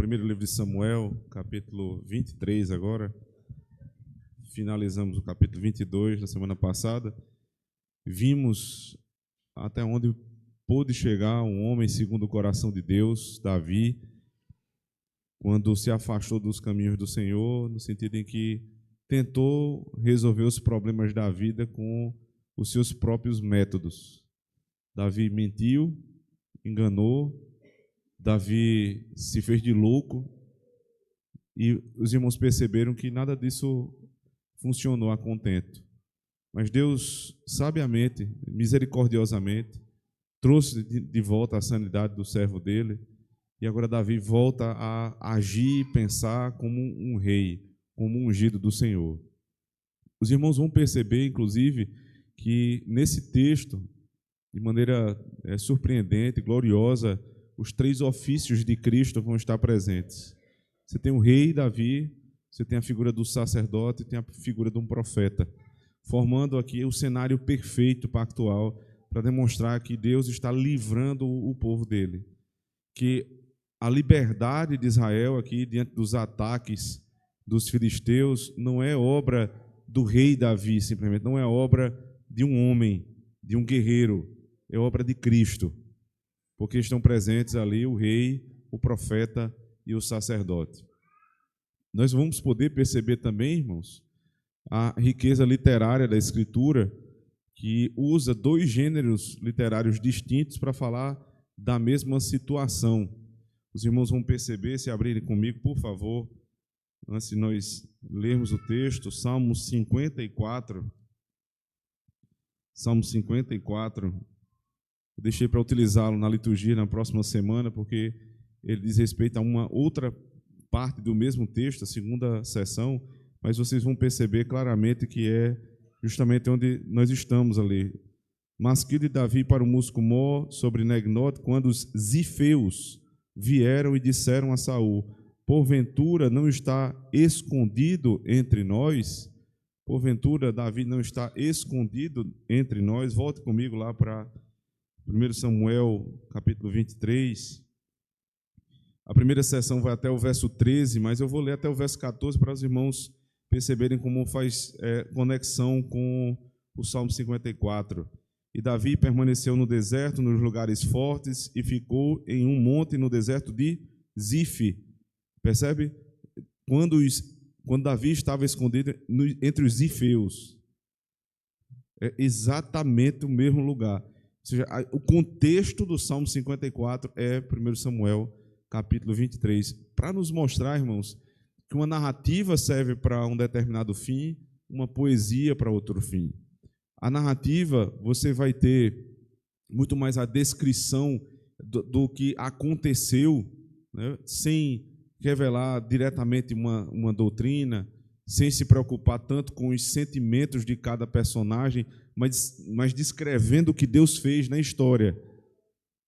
primeiro livro de Samuel, capítulo 23 agora. Finalizamos o capítulo 22 na semana passada. Vimos até onde pôde chegar um homem segundo o coração de Deus, Davi, quando se afastou dos caminhos do Senhor, no sentido em que tentou resolver os problemas da vida com os seus próprios métodos. Davi mentiu, enganou, Davi se fez de louco e os irmãos perceberam que nada disso funcionou a contento. Mas Deus, sabiamente, misericordiosamente, trouxe de volta a sanidade do servo dele e agora Davi volta a agir e pensar como um rei, como um ungido do Senhor. Os irmãos vão perceber, inclusive, que nesse texto, de maneira surpreendente, gloriosa, os três ofícios de Cristo vão estar presentes. Você tem o rei Davi, você tem a figura do sacerdote e tem a figura de um profeta, formando aqui o cenário perfeito pactual para demonstrar que Deus está livrando o povo dele. Que a liberdade de Israel aqui, diante dos ataques dos filisteus, não é obra do rei Davi, simplesmente, não é obra de um homem, de um guerreiro, é obra de Cristo, porque estão presentes ali o rei, o profeta e o sacerdote. Nós vamos poder perceber também, irmãos, a riqueza literária da Escritura, que usa dois gêneros literários distintos para falar da mesma situação. Os irmãos vão perceber, se abrirem comigo, por favor, antes de nós lermos o texto, Salmo 54. Salmo 54. Eu deixei para utilizá-lo na liturgia na próxima semana, porque ele diz respeito a uma outra parte do mesmo texto, a segunda seção, mas vocês vão perceber claramente que é justamente onde nós estamos ali. Masquil de Davi para o músico Mó sobre Negnot, quando os zifeus vieram e disseram a Saul: porventura não está escondido entre nós? Porventura Davi não está escondido entre nós? Volte comigo lá para 1 Samuel, capítulo 23. A primeira sessão vai até o verso 13, mas eu vou ler até o verso 14 para os irmãos perceberem como faz conexão com o Salmo 54. E Davi permaneceu no deserto, nos lugares fortes, e ficou em um monte no deserto de Zif. Percebe? Quando Davi estava escondido entre os zifeus. É exatamente o mesmo lugar. Ou seja, o contexto do Salmo 54 é 1 Samuel, capítulo 23, para nos mostrar, irmãos, que uma narrativa serve para um determinado fim, uma poesia para outro fim. A narrativa, você vai ter muito mais a descrição do que aconteceu, né, sem revelar diretamente uma doutrina, sem se preocupar tanto com os sentimentos de cada personagem, mas descrevendo o que Deus fez na história.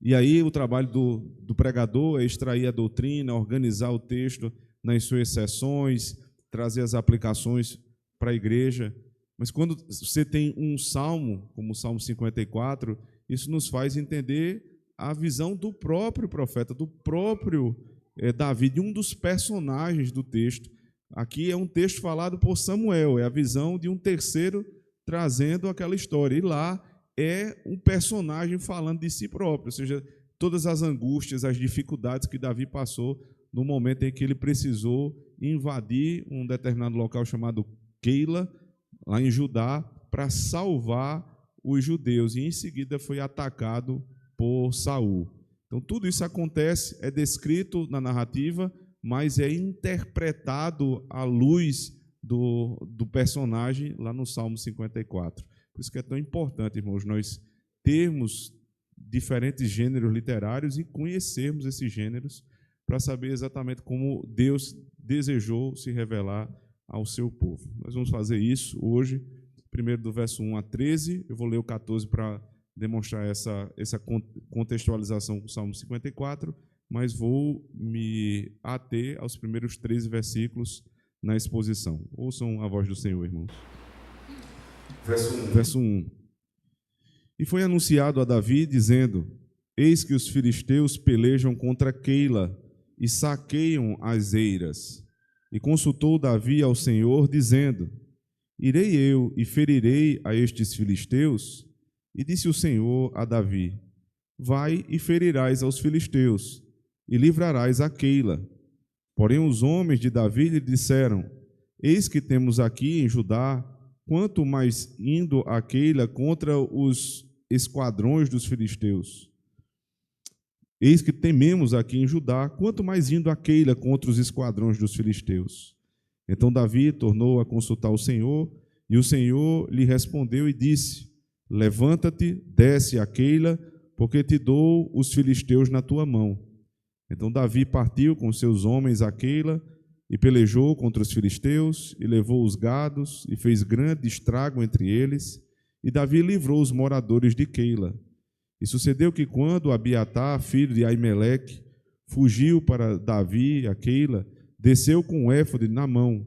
E aí o trabalho do pregador é extrair a doutrina, organizar o texto nas suas seções, trazer as aplicações para a igreja. Mas quando você tem um salmo, como o Salmo 54, isso nos faz entender a visão do próprio profeta, do próprio Davi, de um dos personagens do texto. Aqui é um texto falado por Samuel, é a visão de um terceiro trazendo aquela história. E lá é um personagem falando de si próprio, ou seja, todas as angústias, as dificuldades que Davi passou no momento em que ele precisou invadir um determinado local chamado Keila, lá em Judá, para salvar os judeus, e em seguida foi atacado por Saul. Então tudo isso acontece, é descrito na narrativa, mas é interpretado à luz do personagem lá no Salmo 54. Por isso que é tão importante, irmãos, nós termos diferentes gêneros literários e conhecermos esses gêneros para saber exatamente como Deus desejou se revelar ao seu povo. Nós vamos fazer isso hoje, primeiro do verso 1 a 13, eu vou ler o 14 para demonstrar essa contextualização com o Salmo 54, mas vou me ater aos primeiros 13 versículos na exposição. Ouçam a voz do Senhor, irmãos. Verso 1. E foi anunciado a Davi, dizendo: eis que os filisteus pelejam contra Keila, e saqueiam as eiras. E consultou Davi ao Senhor, dizendo: Irei eu e ferirei a estes filisteus? E disse o Senhor a Davi: Vai e ferirás aos filisteus, e livrarás a Keila. Porém os homens de Davi lhe disseram: Eis que temos aqui em Judá, quanto mais indo a Keila contra os esquadrões dos filisteus. Eis que tememos aqui em Judá, quanto mais indo a Keila contra os esquadrões dos filisteus. Então Davi tornou a consultar o Senhor, e o Senhor lhe respondeu e disse: Levanta-te, desce a Keila, porque te dou os filisteus na tua mão. Então Davi partiu com seus homens a Keila, e pelejou contra os filisteus, e levou os gados, e fez grande estrago entre eles, e Davi livrou os moradores de Keila. E sucedeu que quando Abiatar, filho de Aimeleque, fugiu para Davi a Keila, desceu com o éfode na mão,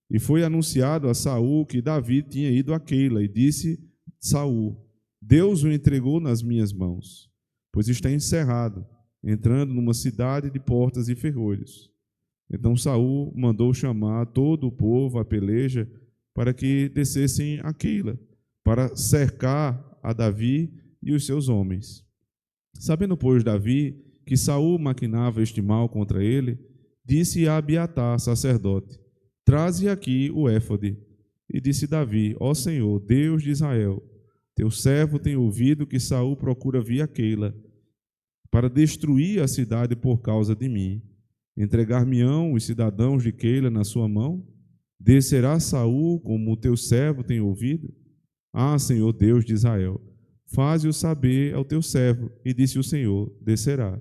e foi anunciado a Saul que Davi tinha ido a Keila, e disse Saul: Deus o entregou nas minhas mãos, pois está encerrado, entrando numa cidade de portas e ferrolhos. Então Saul mandou chamar todo o povo à peleja para que descessem a Keila, para cercar a Davi e os seus homens. Sabendo, pois, Davi que Saul maquinava este mal contra ele, disse a Abiatar, sacerdote: Traze aqui o éfode. E disse Davi: Ó Senhor, Deus de Israel, teu servo tem ouvido que Saul procura vir a Keila para destruir a cidade por causa de mim. Entregar-me-ão os cidadãos de Keila na sua mão? Descerá Saul como o teu servo tem ouvido? Ah, Senhor Deus de Israel, faze-o saber ao teu servo. E disse o Senhor: Descerá.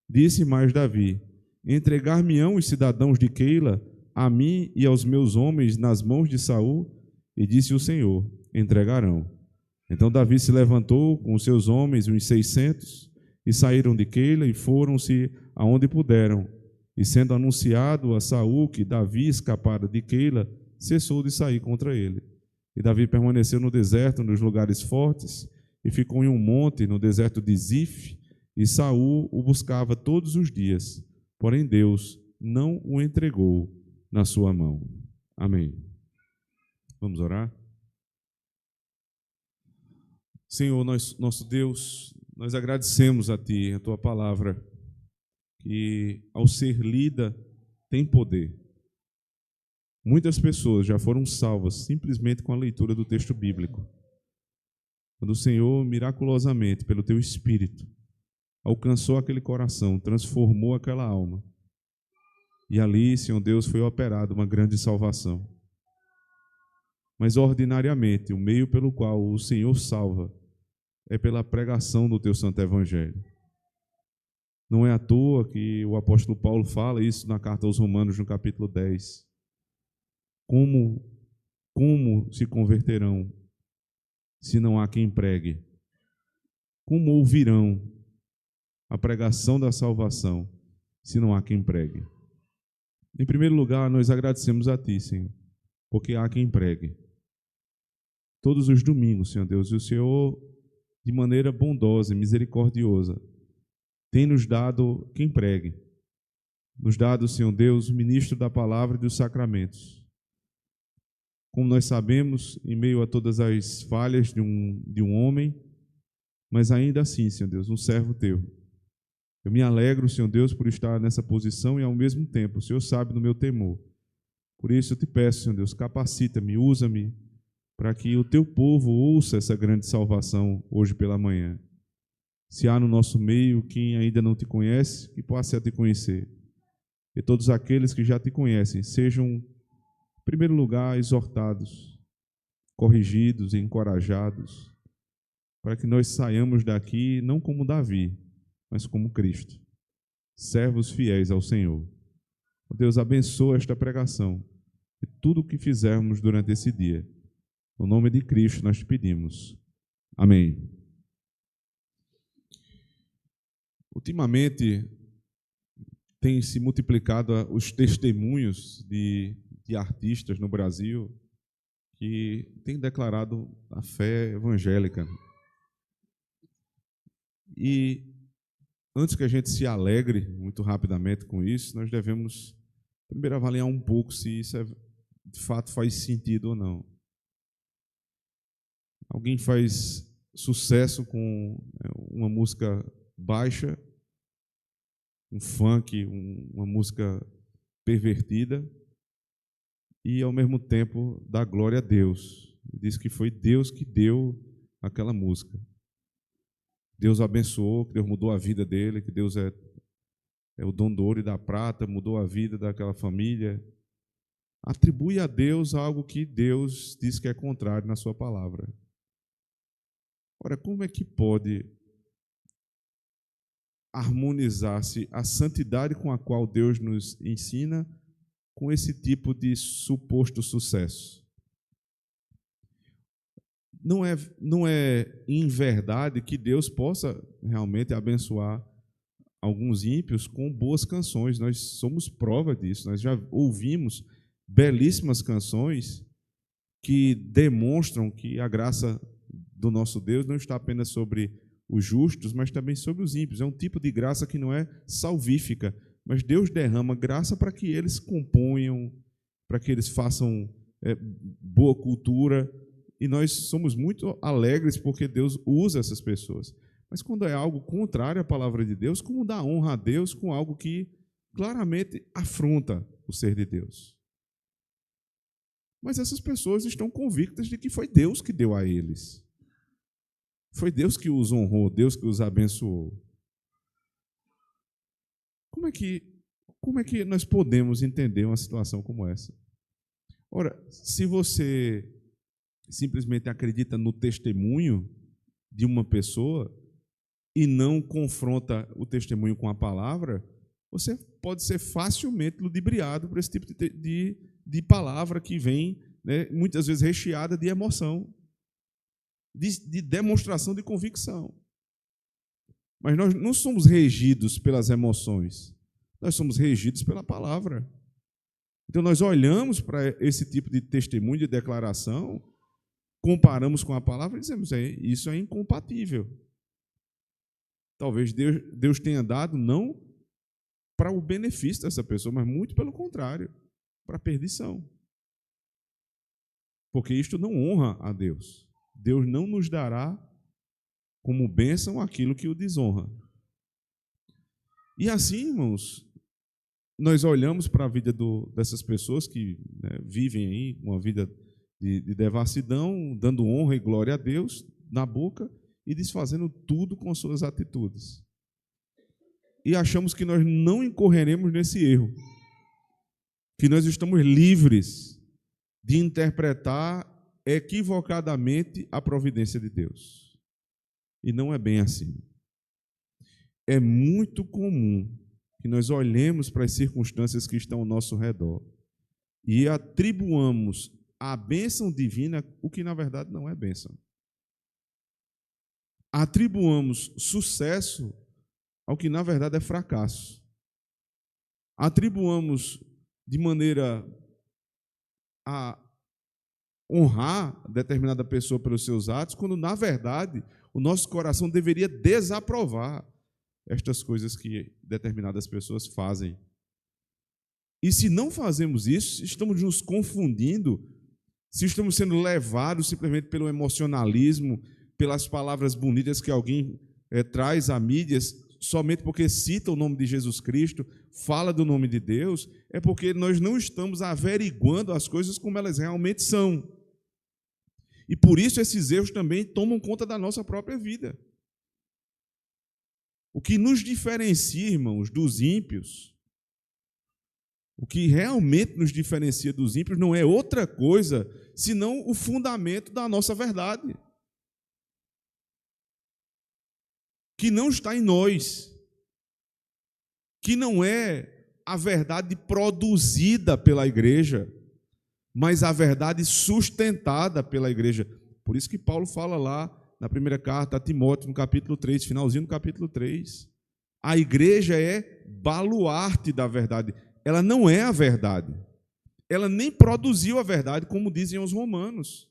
Disse mais Davi: Entregar-me-ão os cidadãos de Keila a mim e aos meus homens nas mãos de Saul? E disse o Senhor: Entregarão. Então Davi se levantou com os seus homens, uns 600, e saíram de Keila e foram-se aonde puderam. E sendo anunciado a Saul que Davi escapara de Keila, cessou de sair contra ele. E Davi permaneceu no deserto, nos lugares fortes, e ficou em um monte no deserto de Zif, e Saul o buscava todos os dias, porém Deus não o entregou na sua mão. Amém. Vamos orar? Senhor, nosso Deus, nós agradecemos a Ti, a Tua palavra, que ao ser lida tem poder. Muitas pessoas já foram salvas simplesmente com a leitura do texto bíblico. Quando o Senhor, miraculosamente, pelo Teu Espírito, alcançou aquele coração, transformou aquela alma, e ali, Senhor Deus, foi operada uma grande salvação. Mas, ordinariamente, o meio pelo qual o Senhor salva é pela pregação do Teu Santo Evangelho. Não é à toa que o apóstolo Paulo fala isso na carta aos Romanos, no capítulo 10. Como se converterão se não há quem pregue? Como ouvirão a pregação da salvação se não há quem pregue? Em primeiro lugar, nós agradecemos a Ti, Senhor, porque há quem pregue. Todos os domingos, Senhor Deus, e o Senhor, de maneira bondosa e misericordiosa, tem nos dado quem pregue. Nos dado, Senhor Deus, o ministro da palavra e dos sacramentos. Como nós sabemos, em meio a todas as falhas de um homem, mas ainda assim, Senhor Deus, um servo Teu. Eu me alegro, Senhor Deus, por estar nessa posição e, ao mesmo tempo, o Senhor sabe do meu temor. Por isso eu te peço, Senhor Deus, capacita-me, usa-me, para que o Teu povo ouça essa grande salvação hoje pela manhã. Se há no nosso meio quem ainda não Te conhece, que possa Te conhecer. E todos aqueles que já Te conhecem sejam, em primeiro lugar, exortados, corrigidos e encorajados, para que nós saiamos daqui não como Davi, mas como Cristo, servos fiéis ao Senhor. Deus, abençoa esta pregação e tudo o que fizermos durante esse dia. No nome de Cristo nós te pedimos. Amém. Ultimamente, tem se multiplicado os testemunhos de artistas no Brasil que têm declarado a fé evangélica. E antes que a gente se alegre muito rapidamente com isso, nós devemos primeiro avaliar um pouco se isso de fato faz sentido ou não. Alguém faz sucesso com uma música baixa, um funk, uma música pervertida, e ao mesmo tempo dá glória a Deus. Diz que foi Deus que deu aquela música. Deus abençoou, que Deus mudou a vida dele, que Deus é o dono do ouro e da prata, mudou a vida daquela família. Atribui a Deus algo que Deus diz que é contrário na sua palavra. Ora, como é que pode harmonizar-se a santidade com a qual Deus nos ensina com esse tipo de suposto sucesso? Não é em verdade que Deus possa realmente abençoar alguns ímpios com boas canções. Nós somos prova disso. Nós já ouvimos belíssimas canções que demonstram que a graça do nosso Deus não está apenas sobre os justos, mas também sobre os ímpios. É um tipo de graça que não é salvífica, mas Deus derrama graça para que eles componham, para que eles façam boa cultura, e nós somos muito alegres porque Deus usa essas pessoas. Mas quando é algo contrário à palavra de Deus, como dar honra a Deus com algo que claramente afronta o ser de Deus? Mas essas pessoas estão convictas de que foi Deus que deu a eles. Foi Deus que os honrou, Deus que os abençoou. Como é que nós podemos entender uma situação como essa? Ora, se você simplesmente acredita no testemunho de uma pessoa e não confronta o testemunho com a palavra, você pode ser facilmente ludibriado por esse tipo de palavra que vem, né, muitas vezes recheada de emoção, de demonstração de convicção. Mas nós não somos regidos pelas emoções, nós somos regidos pela palavra. Então nós olhamos para esse tipo de testemunho, de declaração, comparamos com a palavra e dizemos, isso é incompatível. Talvez Deus tenha dado não para o benefício dessa pessoa, mas muito pelo contrário, para a perdição. Porque isto não honra a Deus. Deus não nos dará como bênção aquilo que o desonra. E assim, irmãos, nós olhamos para a vida dessas pessoas que, né, vivem aí uma vida de devassidão, dando honra e glória a Deus na boca e desfazendo tudo com suas atitudes. E achamos que nós não incorreremos nesse erro, que nós estamos livres de interpretar equivocadamente a providência de Deus. E não é bem assim. É muito comum que nós olhemos para as circunstâncias que estão ao nosso redor e atribuamos à bênção divina o que na verdade não é bênção. Atribuamos sucesso ao que na verdade é fracasso. Atribuamos de maneira a honrar determinada pessoa pelos seus atos, quando na verdade o nosso coração deveria desaprovar estas coisas que determinadas pessoas fazem. E se não fazemos isso, estamos nos confundindo, se estamos sendo levados simplesmente pelo emocionalismo, pelas palavras bonitas que alguém traz à mídia, somente porque cita o nome de Jesus Cristo, fala do nome de Deus, é porque nós não estamos averiguando as coisas como elas realmente são. E por isso esses erros também tomam conta da nossa própria vida. O que nos diferencia, irmãos, dos ímpios, o que realmente nos diferencia dos ímpios não é outra coisa senão o fundamento da nossa verdade, que não está em nós, que não é a verdade produzida pela igreja, mas a verdade sustentada pela igreja. Por isso que Paulo fala lá na primeira carta a Timóteo, no capítulo 3, finalzinho do capítulo 3, a igreja é baluarte da verdade. Ela não é a verdade. Ela nem produziu a verdade, como dizem os romanos.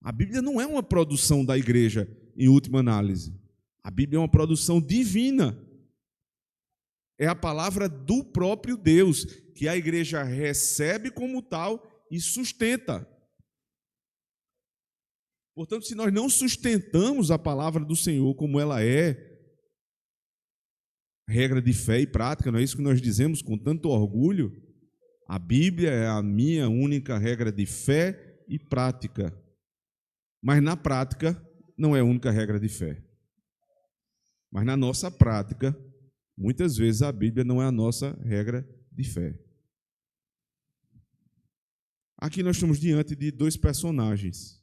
A Bíblia não é uma produção da igreja, em última análise. A Bíblia é uma produção divina, É a palavra do próprio Deus, que a igreja recebe como tal e sustenta. Portanto, se nós não sustentamos a palavra do Senhor como ela é, regra de fé e prática, não é isso que nós dizemos com tanto orgulho? A Bíblia é a minha única regra de fé e prática. Mas na prática, não é a única regra de fé. Mas na nossa prática, muitas vezes a Bíblia não é a nossa regra de fé. Aqui nós estamos diante de dois personagens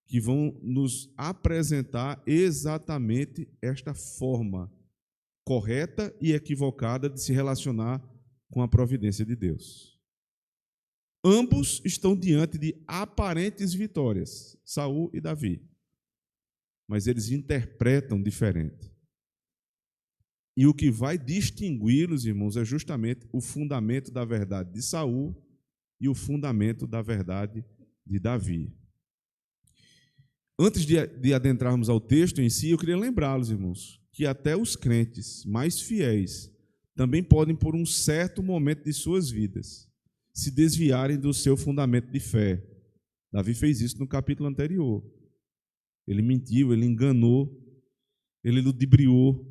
que vão nos apresentar exatamente esta forma correta e equivocada de se relacionar com a providência de Deus. Ambos estão diante de aparentes vitórias, Saul e Davi, mas eles interpretam diferente. E o que vai distingui-los, irmãos, é justamente o fundamento da verdade de Saul e o fundamento da verdade de Davi. Antes de adentrarmos ao texto em si, eu queria lembrá-los, irmãos, que até os crentes mais fiéis também podem, por um certo momento de suas vidas, se desviarem do seu fundamento de fé. Davi fez isso no capítulo anterior. Ele mentiu, ele enganou, ele ludibriou,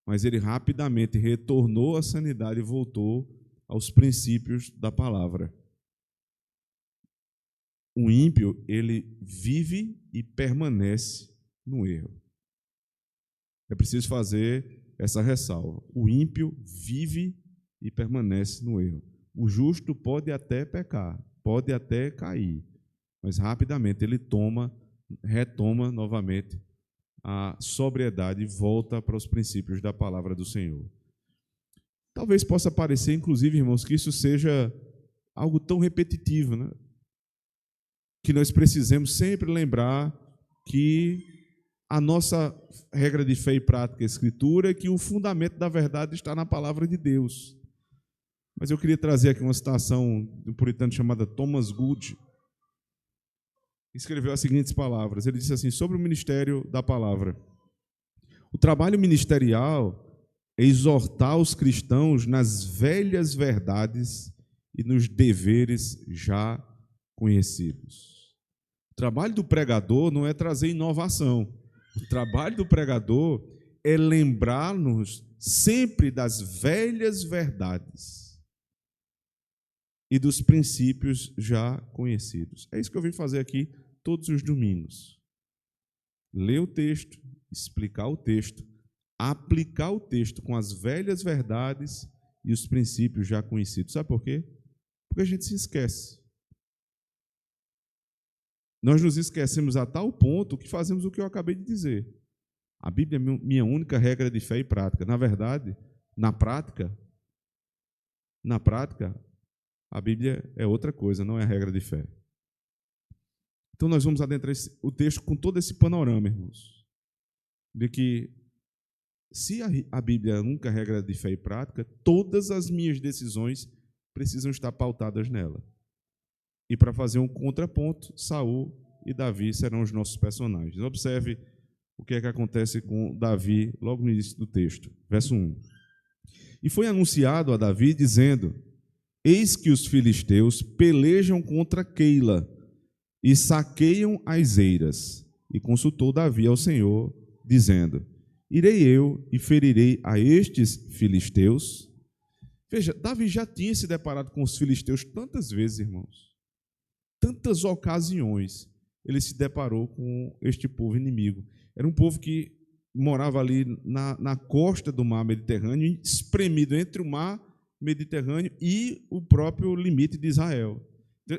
mas ele rapidamente retornou à sanidade e voltou aos princípios da palavra. O ímpio, ele vive e permanece no erro. É preciso fazer essa ressalva. O ímpio vive e permanece no erro. O justo pode até pecar, pode até cair, mas rapidamente ele retoma novamente a sobriedade e volta para os princípios da palavra do Senhor. Talvez possa parecer, inclusive, irmãos, que isso seja algo tão repetitivo, né? Que nós precisamos sempre lembrar que a nossa regra de fé e prática é a Escritura e que o fundamento da verdade está na palavra de Deus. Mas eu queria trazer aqui uma citação de um puritano chamado Thomas Goode. Escreveu as seguintes palavras. Ele disse assim, sobre o ministério da palavra: o trabalho ministerial é exortar os cristãos nas velhas verdades e nos deveres já conhecidos. O trabalho do pregador não é trazer inovação. O trabalho do pregador é lembrar-nos sempre das velhas verdades e dos princípios já conhecidos. É isso que eu vim fazer aqui todos os domingos. Ler o texto, explicar o texto, aplicar o texto com as velhas verdades e os princípios já conhecidos. Sabe por quê? Porque a gente se esquece. Nós nos esquecemos a tal ponto que fazemos o que eu acabei de dizer. A Bíblia é minha única regra de fé e prática. Na verdade, na prática, a Bíblia é outra coisa, não é a regra de fé. Então nós vamos adentrar o texto com todo esse panorama, irmãos, de que se a Bíblia é a única regra de fé e prática, todas as minhas decisões precisam estar pautadas nela. E para fazer um contraponto, Saul e Davi serão os nossos personagens. Observe o que é que acontece com Davi logo no início do texto. Verso 1. E foi anunciado a Davi, dizendo: eis que os filisteus pelejam contra Keila e saqueiam as eiras. E consultou Davi ao Senhor, dizendo: irei eu e ferirei a estes filisteus? Veja, Davi já tinha se deparado com os filisteus tantas vezes, irmãos. Tantas ocasiões ele se deparou com este povo inimigo. Era um povo que morava ali na costa do mar Mediterrâneo, espremido entre o mar Mediterrâneo e o próprio limite de Israel.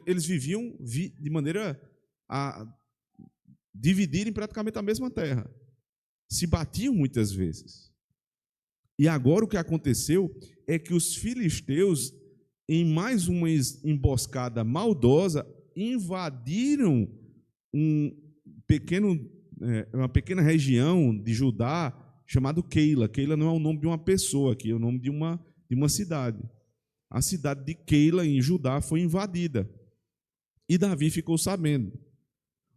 Eles viviam de maneira a dividirem praticamente a mesma terra. Se batiam muitas vezes. E agora o que aconteceu é que os filisteus, em mais uma emboscada maldosa, invadiram uma pequena região de Judá chamada Keila. Keila não é o nome de uma pessoa aqui, é o nome de uma cidade. A cidade de Keila, em Judá, foi invadida. E Davi ficou sabendo.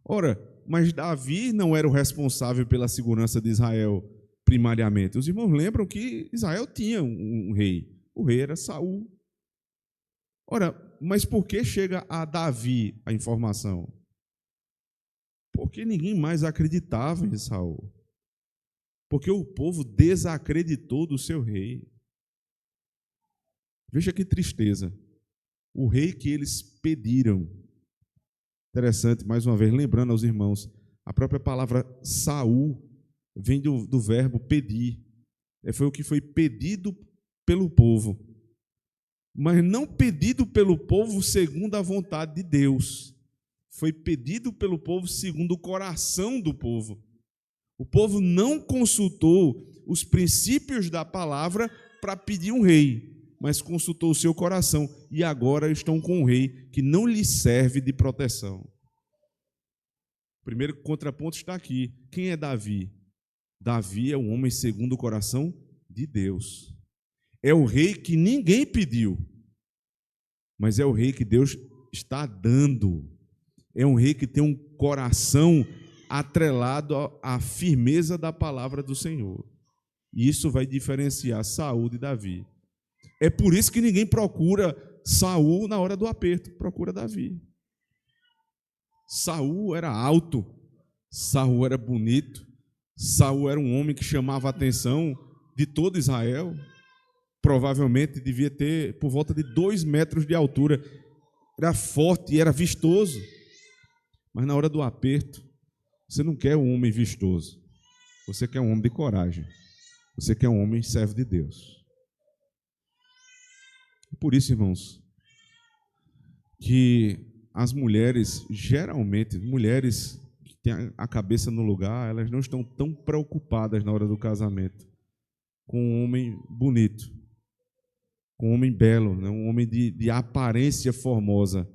Ora, mas Davi não era o responsável pela segurança de Israel. primariamente. Os irmãos lembram que Israel tinha um rei. O rei era Saul. Ora, mas por que chega a Davi a informação? Porque ninguém mais acreditava em Saul. Porque o povo desacreditou do seu rei. Veja que tristeza. O rei que eles pediram. Interessante, mais uma vez, lembrando aos irmãos, a própria palavra Saul vem do verbo pedir. Foi o que foi pedido pelo povo. Mas não pedido pelo povo segundo a vontade de Deus. Foi pedido pelo povo segundo o coração do povo. O povo não consultou os princípios da palavra para pedir um rei, mas consultou o seu coração, e agora estão com um rei que não lhe serve de proteção. O primeiro contraponto está aqui. Quem é Davi? Davi é um homem segundo o coração de Deus. É o rei que ninguém pediu, mas é o rei que Deus está dando. É um rei que tem um coração atrelado à firmeza da palavra do Senhor. E isso vai diferenciar Saul de Davi. É por isso que ninguém procura Saul na hora do aperto, procura Davi. Saul era alto, Saul era bonito, Saul era um homem que chamava a atenção de todo Israel. Provavelmente devia ter por volta de 2 metros de altura. Era forte e era vistoso. Mas na hora do aperto, você não quer um homem vistoso. Você quer um homem de coragem. Você quer um homem servo de Deus. Por isso, irmãos, que as mulheres, geralmente, mulheres que têm a cabeça no lugar, elas não estão tão preocupadas na hora do casamento com um homem bonito, com um homem belo, né? Um homem de aparência formosa,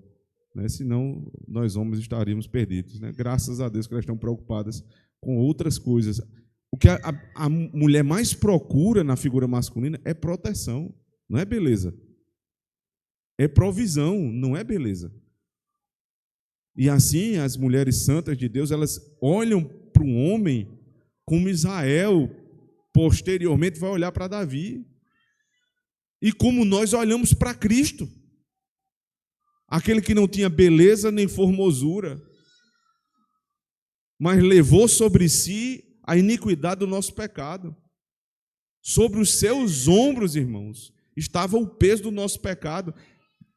né? Senão nós homens estaríamos perdidos, né? Graças a Deus que elas estão preocupadas com outras coisas. O que a mulher mais procura na figura masculina é proteção, não é beleza. É provisão, não é beleza. E assim as mulheres santas de Deus, elas olham para um homem como Israel posteriormente vai olhar para Davi. E como nós olhamos para Cristo, aquele que não tinha beleza nem formosura, mas levou sobre si a iniquidade do nosso pecado. Sobre os seus ombros, irmãos, estava o peso do nosso pecado.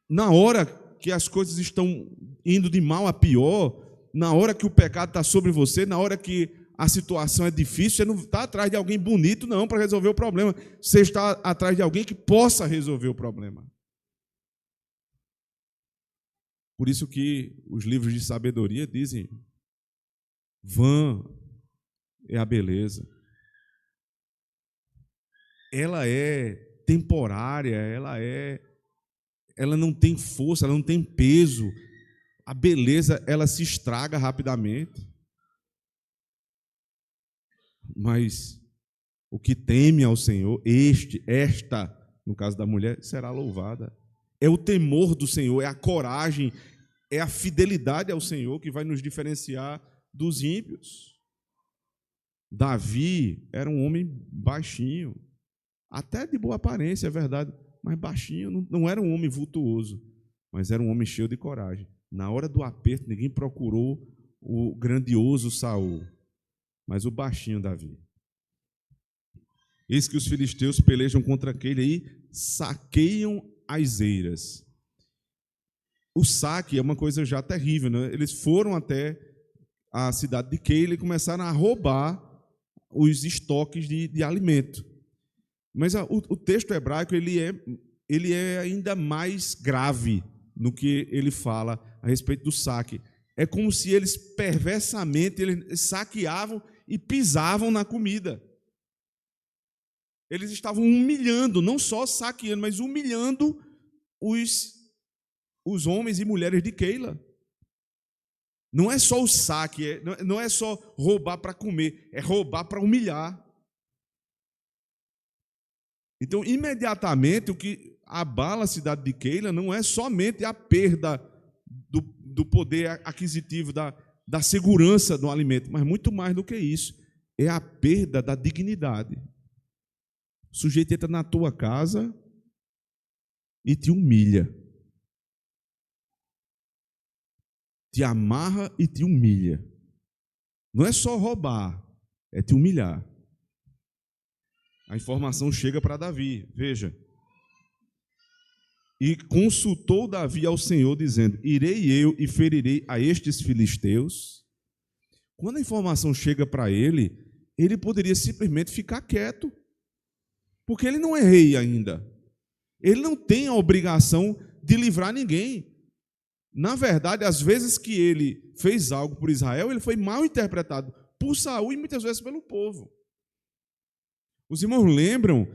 Na hora que as coisas estão indo de mal a pior, na hora que o pecado está sobre você, na hora que a situação é difícil, você não está atrás de alguém bonito, não, para resolver o problema. Você está atrás de alguém que possa resolver o problema. Por isso que os livros de sabedoria dizem: vã é a beleza. Ela é temporária, ela não tem força, ela não tem peso. A beleza, ela se estraga rapidamente. Mas o que teme ao Senhor, esta, no caso da mulher, será louvada. É o temor do Senhor, é a coragem, é a fidelidade ao Senhor que vai nos diferenciar dos ímpios. Davi era um homem baixinho, até de boa aparência, é verdade, mas baixinho, não era um homem vultuoso, mas era um homem cheio de coragem. Na hora do aperto, ninguém procurou o grandioso Saul, mas o baixinho Davi. Eis que os filisteus pelejam contra aquele aí, saqueiam as eiras. O saque é uma coisa já terrível, né? Eles foram até a cidade de Keila e começaram a roubar os estoques de alimento. Mas o texto hebraico ele é ainda mais grave no que ele fala a respeito do saque. É como se eles perversamente saqueavam e pisavam na comida. Eles estavam humilhando, não só saqueando, mas humilhando os homens e mulheres de Keila. Não é só o saque, não é só roubar para comer, é roubar para humilhar. Então, imediatamente, o que abala a cidade de Keila não é somente a perda do poder aquisitivo, da segurança do alimento, mas muito mais do que isso. é a perda da dignidade. O sujeito entra na tua casa e te humilha. Te amarra e te humilha. Não é só roubar, é te humilhar. A informação chega para Davi, veja. E consultou Davi ao Senhor, dizendo: irei eu e ferirei a estes filisteus. Quando a informação chega para ele, ele poderia simplesmente ficar quieto, porque ele não é rei ainda. Ele não tem a obrigação de livrar ninguém. Na verdade, às vezes que ele fez algo por Israel, ele foi mal interpretado por Saul e muitas vezes pelo povo. Os irmãos lembram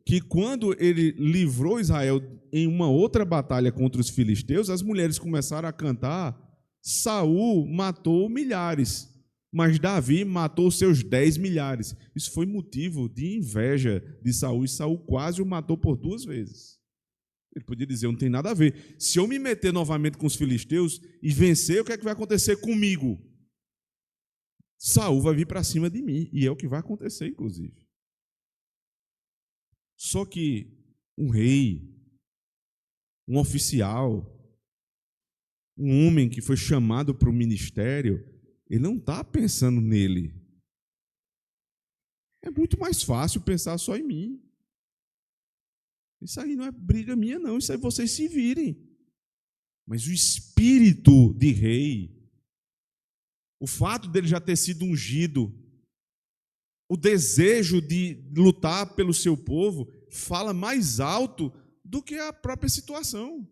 que quando ele livrou Israel em uma outra batalha contra os filisteus, as mulheres começaram a cantar: Saul matou milhares, mas Davi matou seus 10 milhares. Isso foi motivo de inveja de Saul, e Saul quase o matou por 2 vezes. Ele podia dizer: não tem nada a ver. Se eu me meter novamente com os filisteus e vencer, o que é que vai acontecer comigo? Saul vai vir para cima de mim, e é o que vai acontecer, inclusive. Só que um rei, um oficial, um homem que foi chamado para o ministério, ele não está pensando nele. É muito mais fácil pensar só em mim. Isso aí não é briga minha, não. Isso aí vocês se virem. Mas o espírito de rei, o fato dele já ter sido ungido, o desejo de lutar pelo seu povo, fala mais alto do que a própria situação.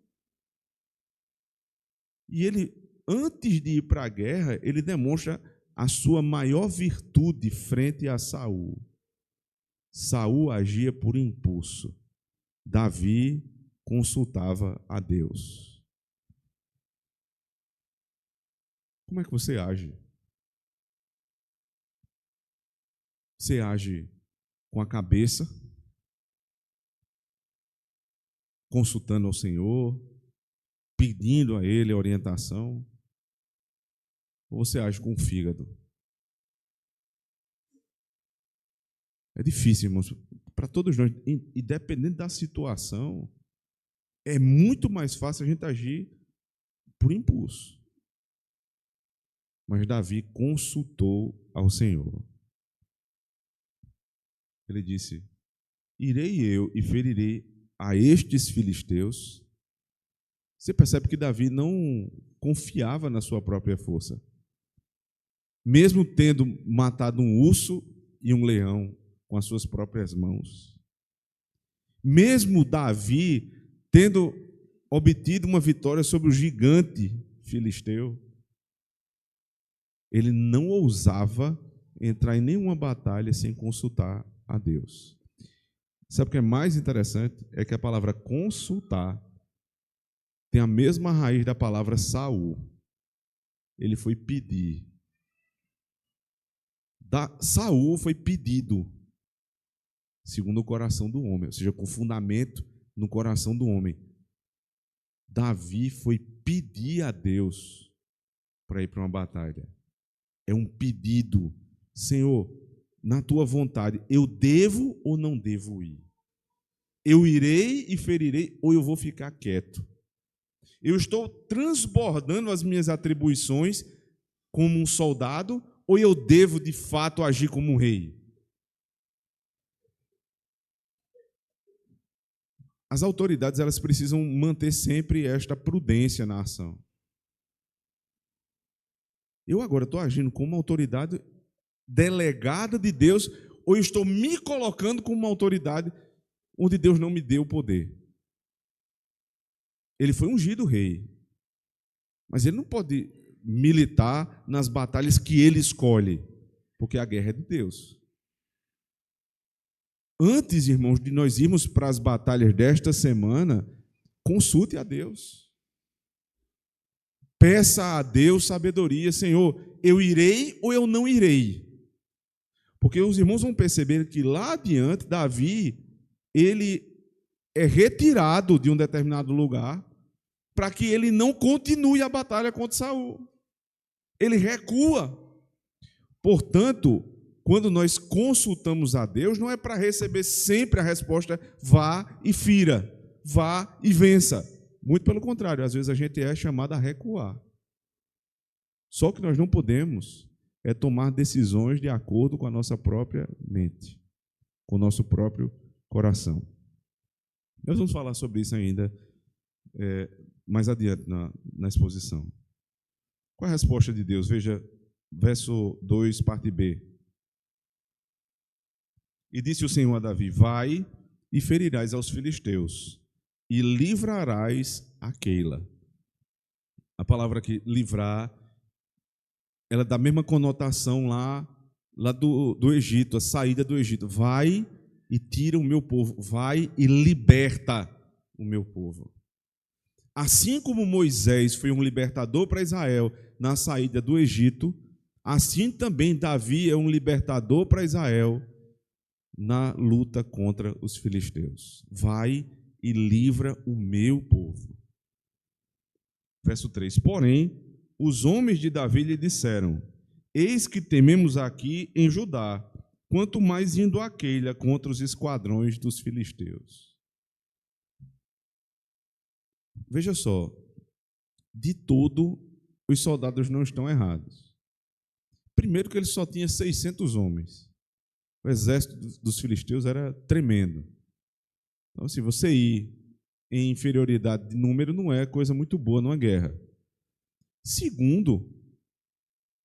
E ele, antes de ir para a guerra, ele demonstra a sua maior virtude frente a Saul. Saul agia por impulso. Davi consultava a Deus. Como é que você age? Você age com a cabeça, consultando ao Senhor, pedindo a Ele a orientação, ou você age com o fígado? É difícil, irmãos, para todos nós, e dependendo da situação, é muito mais fácil a gente agir por impulso. Mas Davi consultou ao Senhor. Ele disse: irei eu e ferirei a estes filisteus. Você percebe que Davi não confiava na sua própria força. Mesmo tendo matado um urso e um leão com as suas próprias mãos. Mesmo Davi tendo obtido uma vitória sobre o gigante filisteu, ele não ousava entrar em nenhuma batalha sem consultar a Deus. Sabe o que é mais interessante? É que a palavra consultar tem a mesma raiz da palavra Saul. Ele foi pedir. Saul foi pedido, segundo o coração do homem, ou seja, com fundamento no coração do homem. Davi foi pedir a Deus para ir para uma batalha. É um pedido. Senhor, na tua vontade, eu devo ou não devo ir? Eu irei e ferirei ou eu vou ficar quieto? Eu estou transbordando as minhas atribuições como um soldado ou eu devo de fato agir como um rei? As autoridades, elas precisam manter sempre esta prudência na ação. Eu agora estou agindo como uma autoridade delegada de Deus, ou eu estou me colocando como uma autoridade onde Deus não me deu o poder? Ele foi ungido rei, mas ele não pode militar nas batalhas que ele escolhe, porque a guerra é de Deus. Antes, irmãos, de nós irmos para as batalhas desta semana, consulte a Deus. Peça a Deus sabedoria. Senhor, eu irei ou eu não irei? Porque os irmãos vão perceber que lá adiante, Davi, ele é retirado de um determinado lugar para que ele não continue a batalha contra Saul. Ele recua. Portanto, quando nós consultamos a Deus, não é para receber sempre a resposta vá e fira, vá e vença. Muito pelo contrário, às vezes a gente é chamado a recuar. Só que nós não podemos é tomar decisões de acordo com a nossa própria mente, com o nosso próprio coração. Nós vamos falar sobre isso ainda mais adiante na exposição. Qual é a resposta de Deus? Veja, verso 2, parte B. E disse o Senhor a Davi: vai e ferirás aos filisteus, e livrarás a Keila. A palavra aqui, livrar, ela é da mesma conotação lá do Egito, a saída do Egito. Vai e tira o meu povo, vai e liberta o meu povo. Assim como Moisés foi um libertador para Israel na saída do Egito, assim também Davi é um libertador para Israel na luta contra os filisteus. Vai e livra o meu povo. Verso 3. Porém, os homens de Davi lhe disseram: eis que tememos aqui em Judá, quanto mais indo a Keila contra os esquadrões dos filisteus. Veja só, de todo, os soldados não estão errados. Primeiro que ele só tinha 600 homens. O exército dos filisteus era tremendo. Então, se você ir em inferioridade de número, não é coisa muito boa numa guerra. Segundo,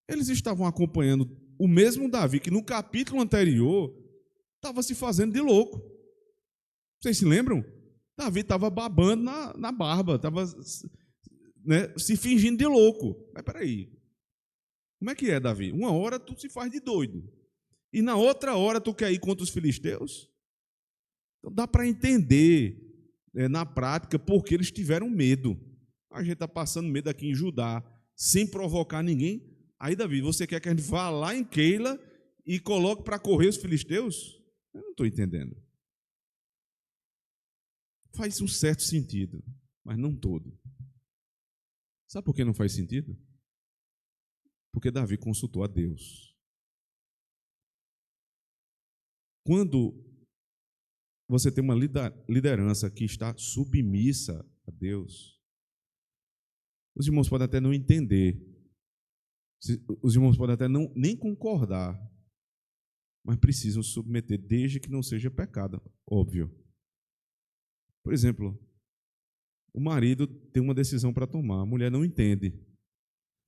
eles estavam acompanhando o mesmo Davi, que no capítulo anterior estava se fazendo de louco. Vocês se lembram? Davi estava babando na barba, estava se fingindo de louco. Mas peraí, como é que é, Davi? Uma hora tu se faz de doido, e na outra hora tu quer ir contra os filisteus? Então dá para entender na prática porque eles tiveram medo. A gente está passando medo aqui em Judá, sem provocar ninguém. Aí, Davi, você quer que a gente vá lá em Keila e coloque para correr os filisteus? Eu não estou entendendo. Faz um certo sentido, mas não todo. Sabe por que não faz sentido? Porque Davi consultou a Deus. Quando você tem uma liderança que está submissa a Deus, os irmãos podem até não entender, os irmãos podem até nem concordar, mas precisam submeter, desde que não seja pecado, óbvio. Por exemplo, o marido tem uma decisão para tomar, a mulher não entende,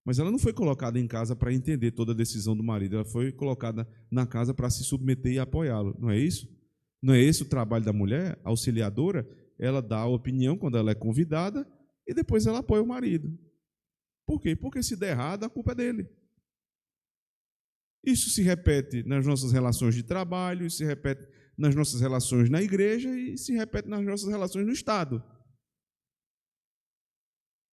mas ela não foi colocada em casa para entender toda a decisão do marido, ela foi colocada na casa para se submeter e apoiá-lo, não é isso? Não é esse o trabalho da mulher, auxiliadora? Ela dá a opinião quando ela é convidada e depois ela apoia o marido. Por quê? Porque se der errado, a culpa é dele. Isso se repete nas nossas relações de trabalho, isso se repete nas nossas relações na igreja e se repete nas nossas relações no Estado.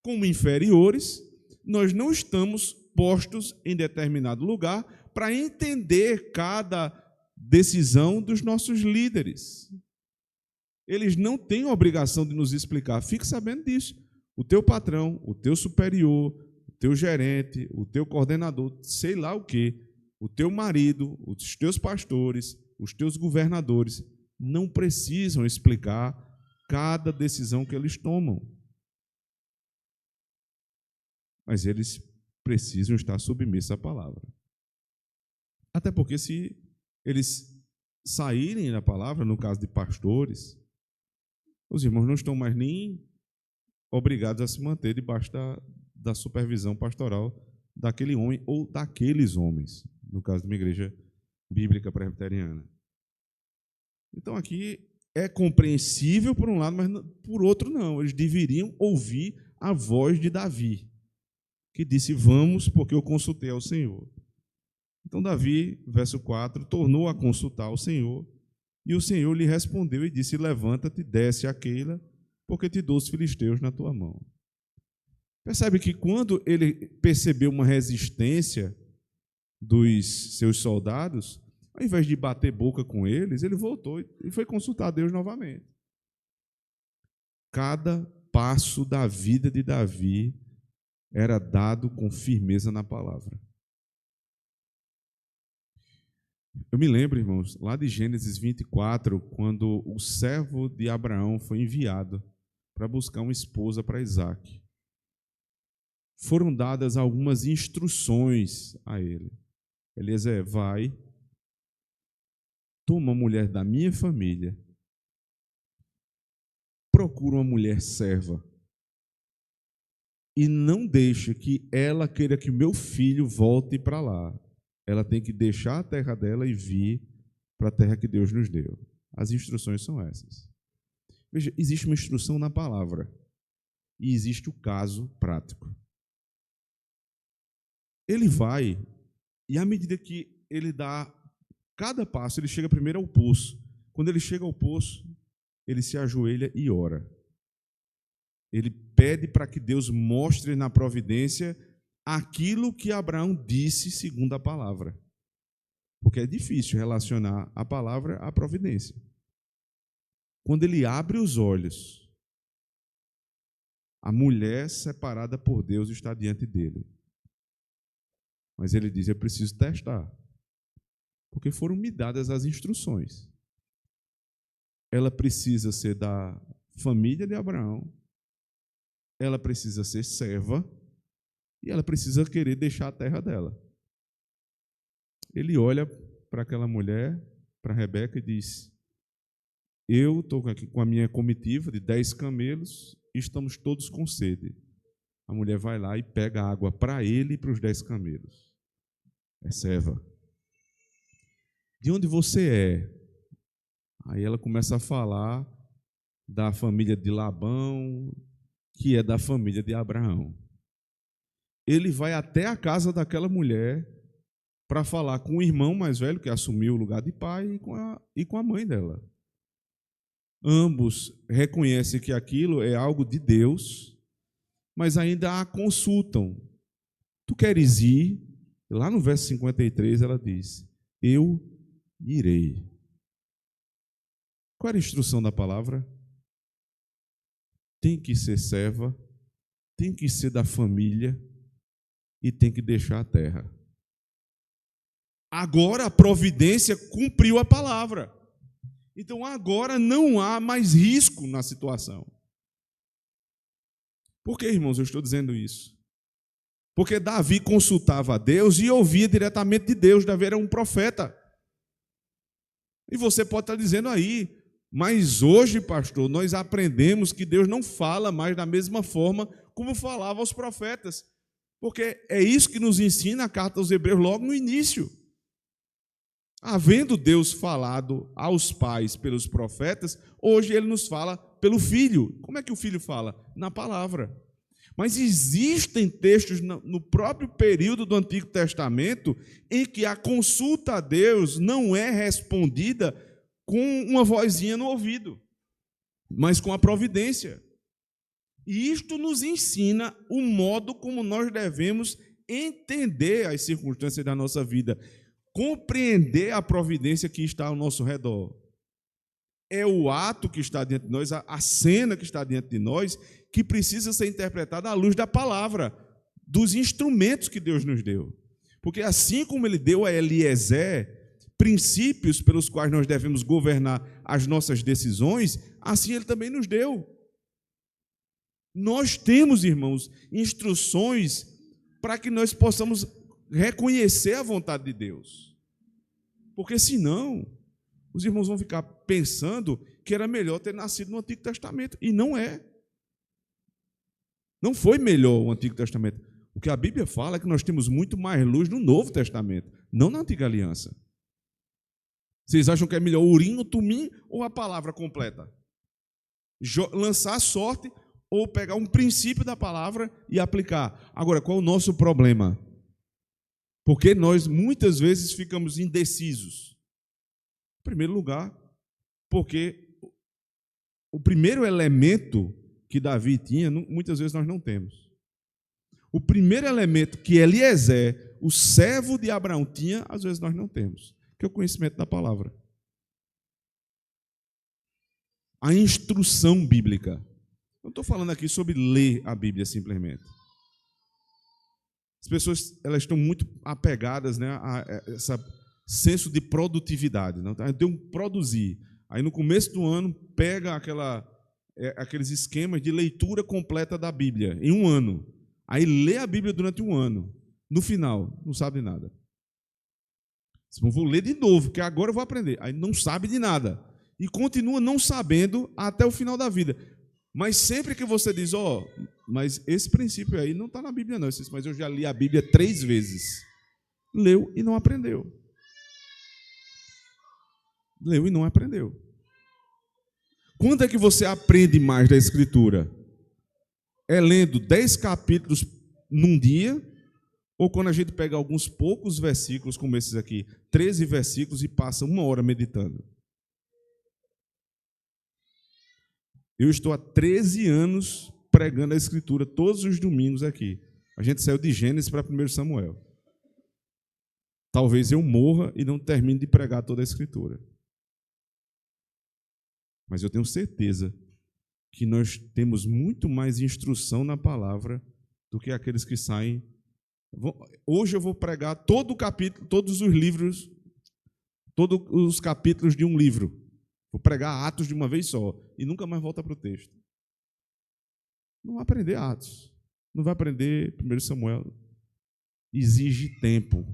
Como inferiores, nós não estamos postos em determinado lugar para entender cada decisão dos nossos líderes. Eles não têm a obrigação de nos explicar. Fique sabendo disso. O teu patrão, o teu superior, o teu gerente, o teu coordenador, sei lá o quê, o teu marido, os teus pastores, os teus governadores, não precisam explicar cada decisão que eles tomam. Mas eles precisam estar submissos à palavra. Até porque se eles saírem da palavra, no caso de pastores, os irmãos não estão mais nem obrigados a se manter debaixo da supervisão pastoral daquele homem ou daqueles homens, no caso de uma igreja bíblica presbiteriana. Então aqui é compreensível por um lado, mas por outro não. Eles deveriam ouvir a voz de Davi, que disse: vamos, porque eu consultei ao Senhor. Então Davi, verso 4, tornou a consultar ao Senhor, e o Senhor lhe respondeu e disse: levanta-te, desce a Keila, porque te dou os filisteus na tua mão. Percebe que quando ele percebeu uma resistência dos seus soldados, ao invés de bater boca com eles, ele voltou e foi consultar a Deus novamente. Cada passo da vida de Davi era dado com firmeza na palavra. Eu me lembro, irmãos, lá de Gênesis 24, quando o servo de Abraão foi enviado para buscar uma esposa para Isaque. Foram dadas algumas instruções a ele. Eliezer, vai, toma uma mulher da minha família, procura uma mulher serva e não deixe que ela queira que meu filho volte para lá. Ela tem que deixar a terra dela e vir para a terra que Deus nos deu. As instruções são essas. Veja, existe uma instrução na palavra e existe o caso prático. Ele vai, e à medida que ele dá cada passo, ele chega primeiro ao poço. Quando ele chega ao poço, ele se ajoelha e ora. Ele pede para que Deus mostre na providência aquilo que Abraão disse segundo a palavra. Porque é difícil relacionar a palavra à providência. Quando ele abre os olhos, a mulher separada por Deus está diante dele. Mas ele diz, eu preciso testar. Porque foram me dadas as instruções. Ela precisa ser da família de Abraão, ela precisa ser serva, e ela precisa querer deixar a terra dela. Ele olha para aquela mulher, para Rebeca, e diz, eu estou aqui com a minha comitiva de 10 camelos, e estamos todos com sede. A mulher vai lá e pega água para ele e para os 10 camelos. É serva. De onde você é? Aí ela começa a falar da família de Labão, que é da família de Abraão. Ele vai até a casa daquela mulher para falar com o irmão mais velho, que assumiu o lugar de pai, e com a mãe dela. Ambos reconhecem que aquilo é algo de Deus, mas ainda a consultam. Tu queres ir? Lá no verso 53 ela diz, eu irei. Qual era a instrução da palavra? Tem que ser serva, tem que ser da família e tem que deixar a terra. Agora a providência cumpriu a palavra. Então agora não há mais risco na situação. Por que, irmãos, eu estou dizendo isso? Porque Davi consultava a Deus e ouvia diretamente de Deus. Davi era um profeta. E você pode estar dizendo aí, mas hoje, pastor, nós aprendemos que Deus não fala mais da mesma forma como falava aos profetas. Porque é isso que nos ensina a carta aos Hebreus logo no início. Havendo Deus falado aos pais pelos profetas, hoje ele nos fala pelo Filho. Como é que o Filho fala? Na palavra. Mas existem textos no próprio período do Antigo Testamento em que a consulta a Deus não é respondida com uma vozinha no ouvido, mas com a providência. E isto nos ensina o modo como nós devemos entender as circunstâncias da nossa vida, compreender a providência que está ao nosso redor. É o ato que está diante de nós, a cena que está diante de nós, que precisa ser interpretada à luz da palavra, dos instrumentos que Deus nos deu. Porque assim como ele deu a Eliezer princípios pelos quais nós devemos governar as nossas decisões, assim ele também nos deu. Nós temos, irmãos, instruções para que nós possamos reconhecer a vontade de Deus. Porque senão, os irmãos vão ficar pensando que era melhor ter nascido no Antigo Testamento. E não é. Não foi melhor o Antigo Testamento. O que a Bíblia fala é que nós temos muito mais luz no Novo Testamento, não na Antiga Aliança. Vocês acham que é melhor o urim, o tumim ou a palavra completa? Lançar a sorte ou pegar um princípio da palavra e aplicar? Agora, qual é o nosso problema? Porque nós muitas vezes ficamos indecisos. Em primeiro lugar, porque o primeiro elemento que Davi tinha, muitas vezes nós não temos. O primeiro elemento que Eliezer, o servo de Abraão, tinha, às vezes nós não temos, que é o conhecimento da palavra. A instrução bíblica. Não estou falando aqui sobre ler a Bíblia simplesmente. As pessoas elas estão muito apegadas, né, a essa senso de produtividade. Não? Eu tenho que produzir. Aí, no começo do ano, pega aqueles esquemas de leitura completa da Bíblia, em um ano. Aí, lê a Bíblia durante um ano. No final, não sabe de nada. Eu vou ler de novo, porque agora eu vou aprender. Aí, não sabe de nada. E continua não sabendo até o final da vida. Mas sempre que você diz, mas esse princípio aí não está na Bíblia, não. Mas eu já li a Bíblia 3 vezes. Leu e não aprendeu. Leu e não aprendeu. Quando é que você aprende mais da Escritura? É lendo 10 capítulos num dia, ou quando a gente pega alguns poucos versículos, como esses aqui, 13 versículos, e passa 1 hora meditando? Eu estou há 13 anos pregando a Escritura todos os domingos aqui. A gente saiu de Gênesis para 1 Samuel. Talvez eu morra e não termine de pregar toda a Escritura. Mas eu tenho certeza que nós temos muito mais instrução na palavra do que aqueles que saem. Hoje eu vou pregar todo o capítulo, todos os livros, todos os capítulos de um livro. Vou pregar Atos de uma vez só e nunca mais volta para o texto. Não vai aprender Atos, não vai aprender 1 Samuel. Exige tempo.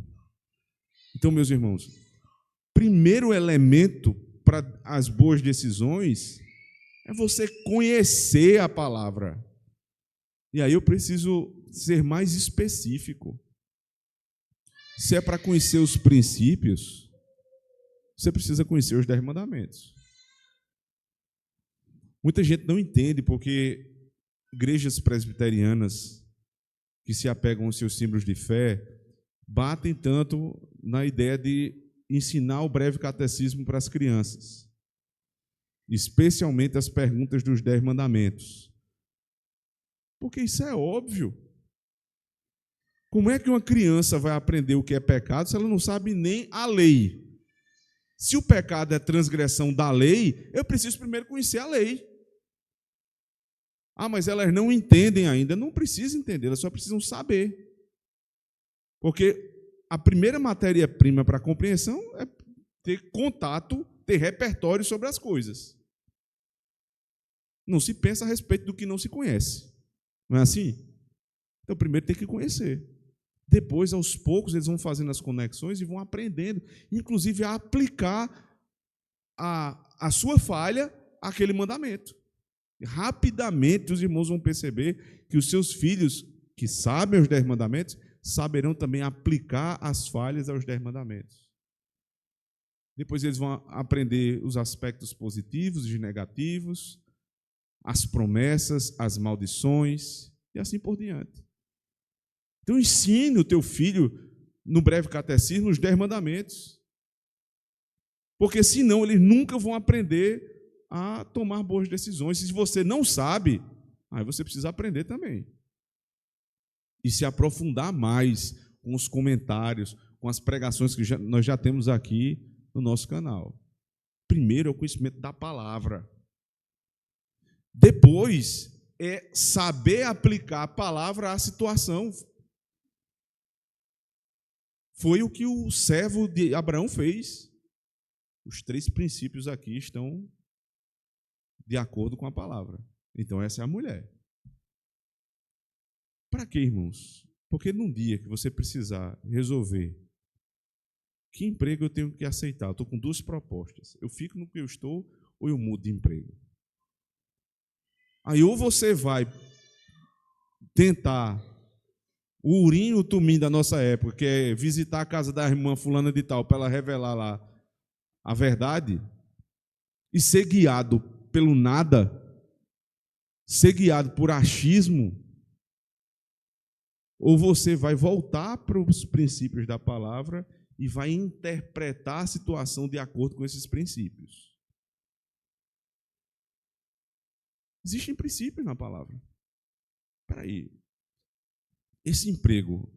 Então, meus irmãos, primeiro elemento para as boas decisões é você conhecer a palavra. E aí eu preciso ser mais específico. Se é para conhecer os princípios, você precisa conhecer os 10 mandamentos. Muita gente não entende porque igrejas presbiterianas que se apegam aos seus símbolos de fé batem tanto na ideia de ensinar o breve catecismo para as crianças, especialmente as perguntas dos 10 mandamentos. Porque isso é óbvio. Como é que uma criança vai aprender o que é pecado se ela não sabe nem a lei? Se o pecado é transgressão da lei, eu preciso primeiro conhecer a lei. Mas elas não entendem ainda. Não precisam entender, elas só precisam saber. Porque a primeira matéria-prima para a compreensão é ter contato, ter repertório sobre as coisas. Não se pensa a respeito do que não se conhece. Não é assim? Então, primeiro tem que conhecer. Depois, aos poucos, eles vão fazendo as conexões e vão aprendendo, inclusive a aplicar a sua falha àquele mandamento. Rapidamente, os irmãos vão perceber que os seus filhos, que sabem os 10 mandamentos, saberão também aplicar as falhas aos 10 mandamentos. Depois eles vão aprender os aspectos positivos e negativos, as promessas, as maldições, e assim por diante. Então, ensine o teu filho, no breve catecismo, os 10 mandamentos. Porque, senão, eles nunca vão aprender a tomar boas decisões. Se você não sabe, aí você precisa aprender também. E se aprofundar mais com os comentários, com as pregações que nós já temos aqui no nosso canal. Primeiro é o conhecimento da palavra. Depois é saber aplicar a palavra à situação. Foi o que o servo de Abraão fez. Os 3 princípios aqui estão de acordo com a palavra. Então, essa é a mulher. Para quê, irmãos? Porque num dia que você precisar resolver que emprego eu tenho que aceitar, eu estou com 2 propostas. Eu fico no que eu estou ou eu mudo de emprego. Aí ou você vai tentar o urim e o tumim da nossa época, que é visitar a casa da irmã fulana de tal, para ela revelar lá a verdade, e ser guiado pelo nada, ser guiado por achismo, ou você vai voltar para os princípios da palavra e vai interpretar a situação de acordo com esses princípios. Existem princípios na palavra. Espera aí. Esse emprego,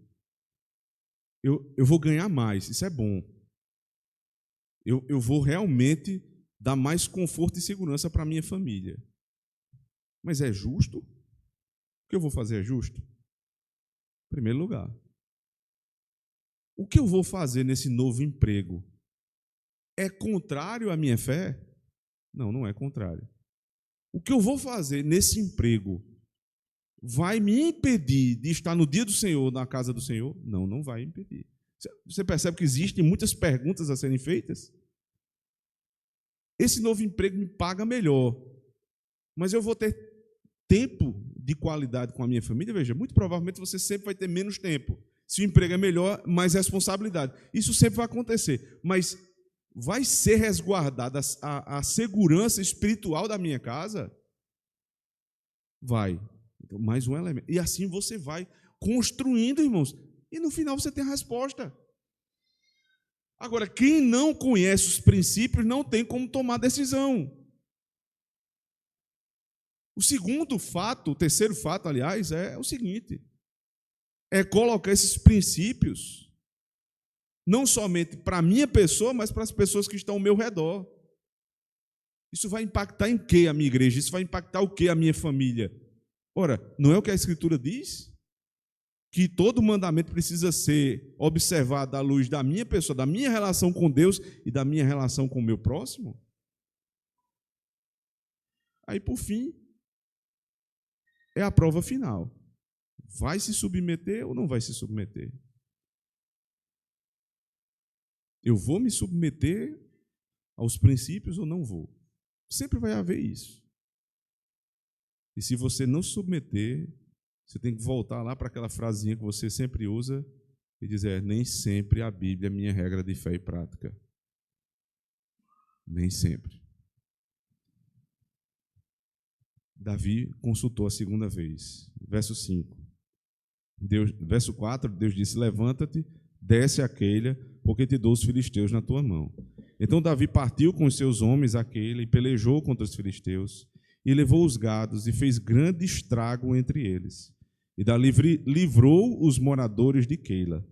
eu vou ganhar mais, isso é bom. Eu vou realmente dar mais conforto e segurança para a minha família. Mas é justo? O que eu vou fazer é justo? Em primeiro lugar. o que eu vou fazer nesse novo emprego é contrário à minha fé? Não, não é contrário. O que eu vou fazer nesse emprego vai me impedir de estar no dia do Senhor, na casa do Senhor? Não, não vai impedir. Você percebe que existem muitas perguntas a serem feitas? Esse novo emprego me paga melhor, mas eu vou ter tempo de qualidade com a minha família? Veja, muito provavelmente você sempre vai ter menos tempo. Se o emprego é melhor, mais responsabilidade. Isso sempre vai acontecer, mas vai ser resguardada a segurança espiritual da minha casa? Vai. Então, mais um elemento. E assim você vai construindo, irmãos, e no final você tem a resposta. Agora, quem não conhece os princípios não tem como tomar decisão. O segundo fato, o terceiro fato, aliás, é o seguinte: é colocar esses princípios não somente para a minha pessoa, mas para as pessoas que estão ao meu redor. Isso vai impactar em quê a minha igreja? Isso vai impactar o quê a minha família? Ora, não é o que a Escritura diz? Que todo mandamento precisa ser observado à luz da minha pessoa, da minha relação com Deus e da minha relação com o meu próximo? Aí, por fim, é a prova final. Vai se submeter ou não vai se submeter? Eu vou me submeter aos princípios ou não vou? Sempre vai haver isso. E se você não se submeter, você tem que voltar lá para aquela frasinha que você sempre usa e dizer: nem sempre a Bíblia é minha regra de fé e prática. Nem sempre. Davi consultou a segunda vez. Verso 5. Verso 4, Deus disse: levanta-te, desce a Keila, porque te dou os filisteus na tua mão. Então Davi partiu com os seus homens a Keila e pelejou contra os filisteus, e levou os gados, e fez grande estrago entre eles. E dali livrou os moradores de Keila.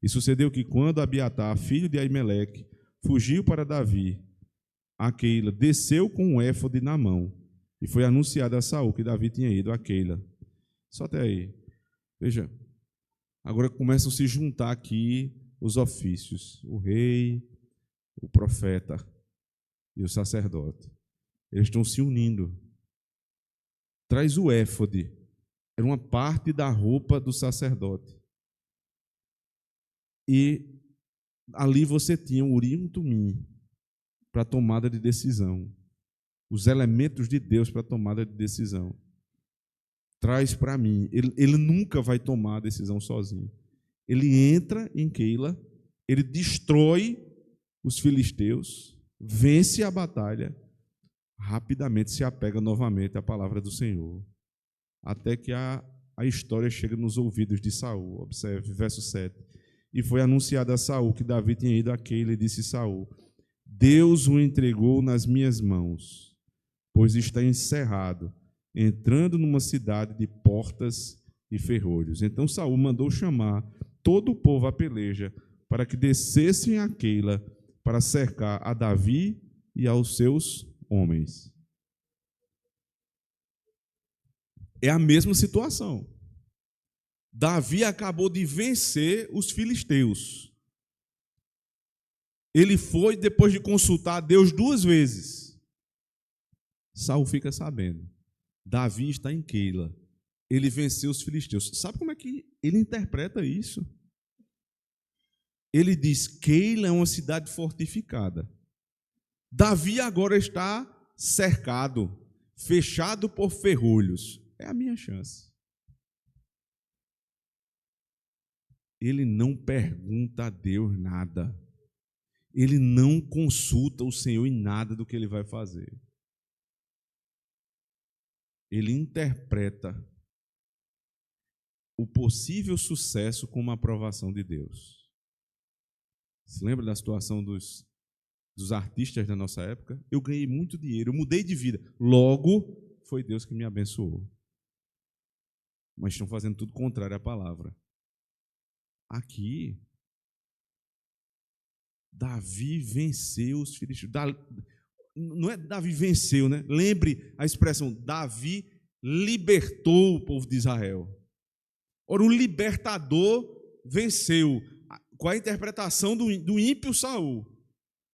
E sucedeu que, quando Abiatar, filho de Aimeleque, fugiu para Davi, a Keila desceu com um éfode na mão, e foi anunciado a Saul que Davi tinha ido a Keila. Só até aí. Veja, agora começam a se juntar aqui os ofícios, o rei, o profeta e o sacerdote. Eles estão se unindo. Traz o éfode, era uma parte da roupa do sacerdote. E ali você tinha o Urim e o Tumim para tomada de decisão. Os elementos de Deus para tomada de decisão. Traz para mim. Ele nunca vai tomar a decisão sozinho. Ele entra em Keila, ele destrói os filisteus, vence a batalha, rapidamente se apega novamente à palavra do Senhor, até que a história chega nos ouvidos de Saul. Observe, verso 7. E foi anunciado a Saul que Davi tinha ido a Keila, e disse Saul: Deus o entregou nas minhas mãos, pois está encerrado, entrando numa cidade de portas e ferrolhos. Então Saul mandou chamar todo o povo à peleja, para que descessem a Keila para cercar a Davi e aos seus homens. É a mesma situação. Davi acabou de vencer os filisteus. Ele foi depois de consultar a Deus 2 vezes. Saul fica sabendo. Davi está em Keila. Ele venceu os filisteus. Sabe como é que ele interpreta isso? Ele diz: Keila é uma cidade fortificada. Davi agora está cercado, fechado por ferrolhos. É a minha chance. Ele não pergunta a Deus nada. Ele não consulta o Senhor em nada do que ele vai fazer. Ele interpreta o possível sucesso como uma aprovação de Deus. Se lembra da situação dos artistas da nossa época? Eu ganhei muito dinheiro, eu mudei de vida. Logo, foi Deus que me abençoou. Mas estão fazendo tudo contrário à palavra. Aqui, Davi venceu os filisteus. Não é Davi venceu, né? Lembre a expressão: Davi libertou o povo de Israel. Ora, o libertador venceu. Qual a interpretação do ímpio Saul?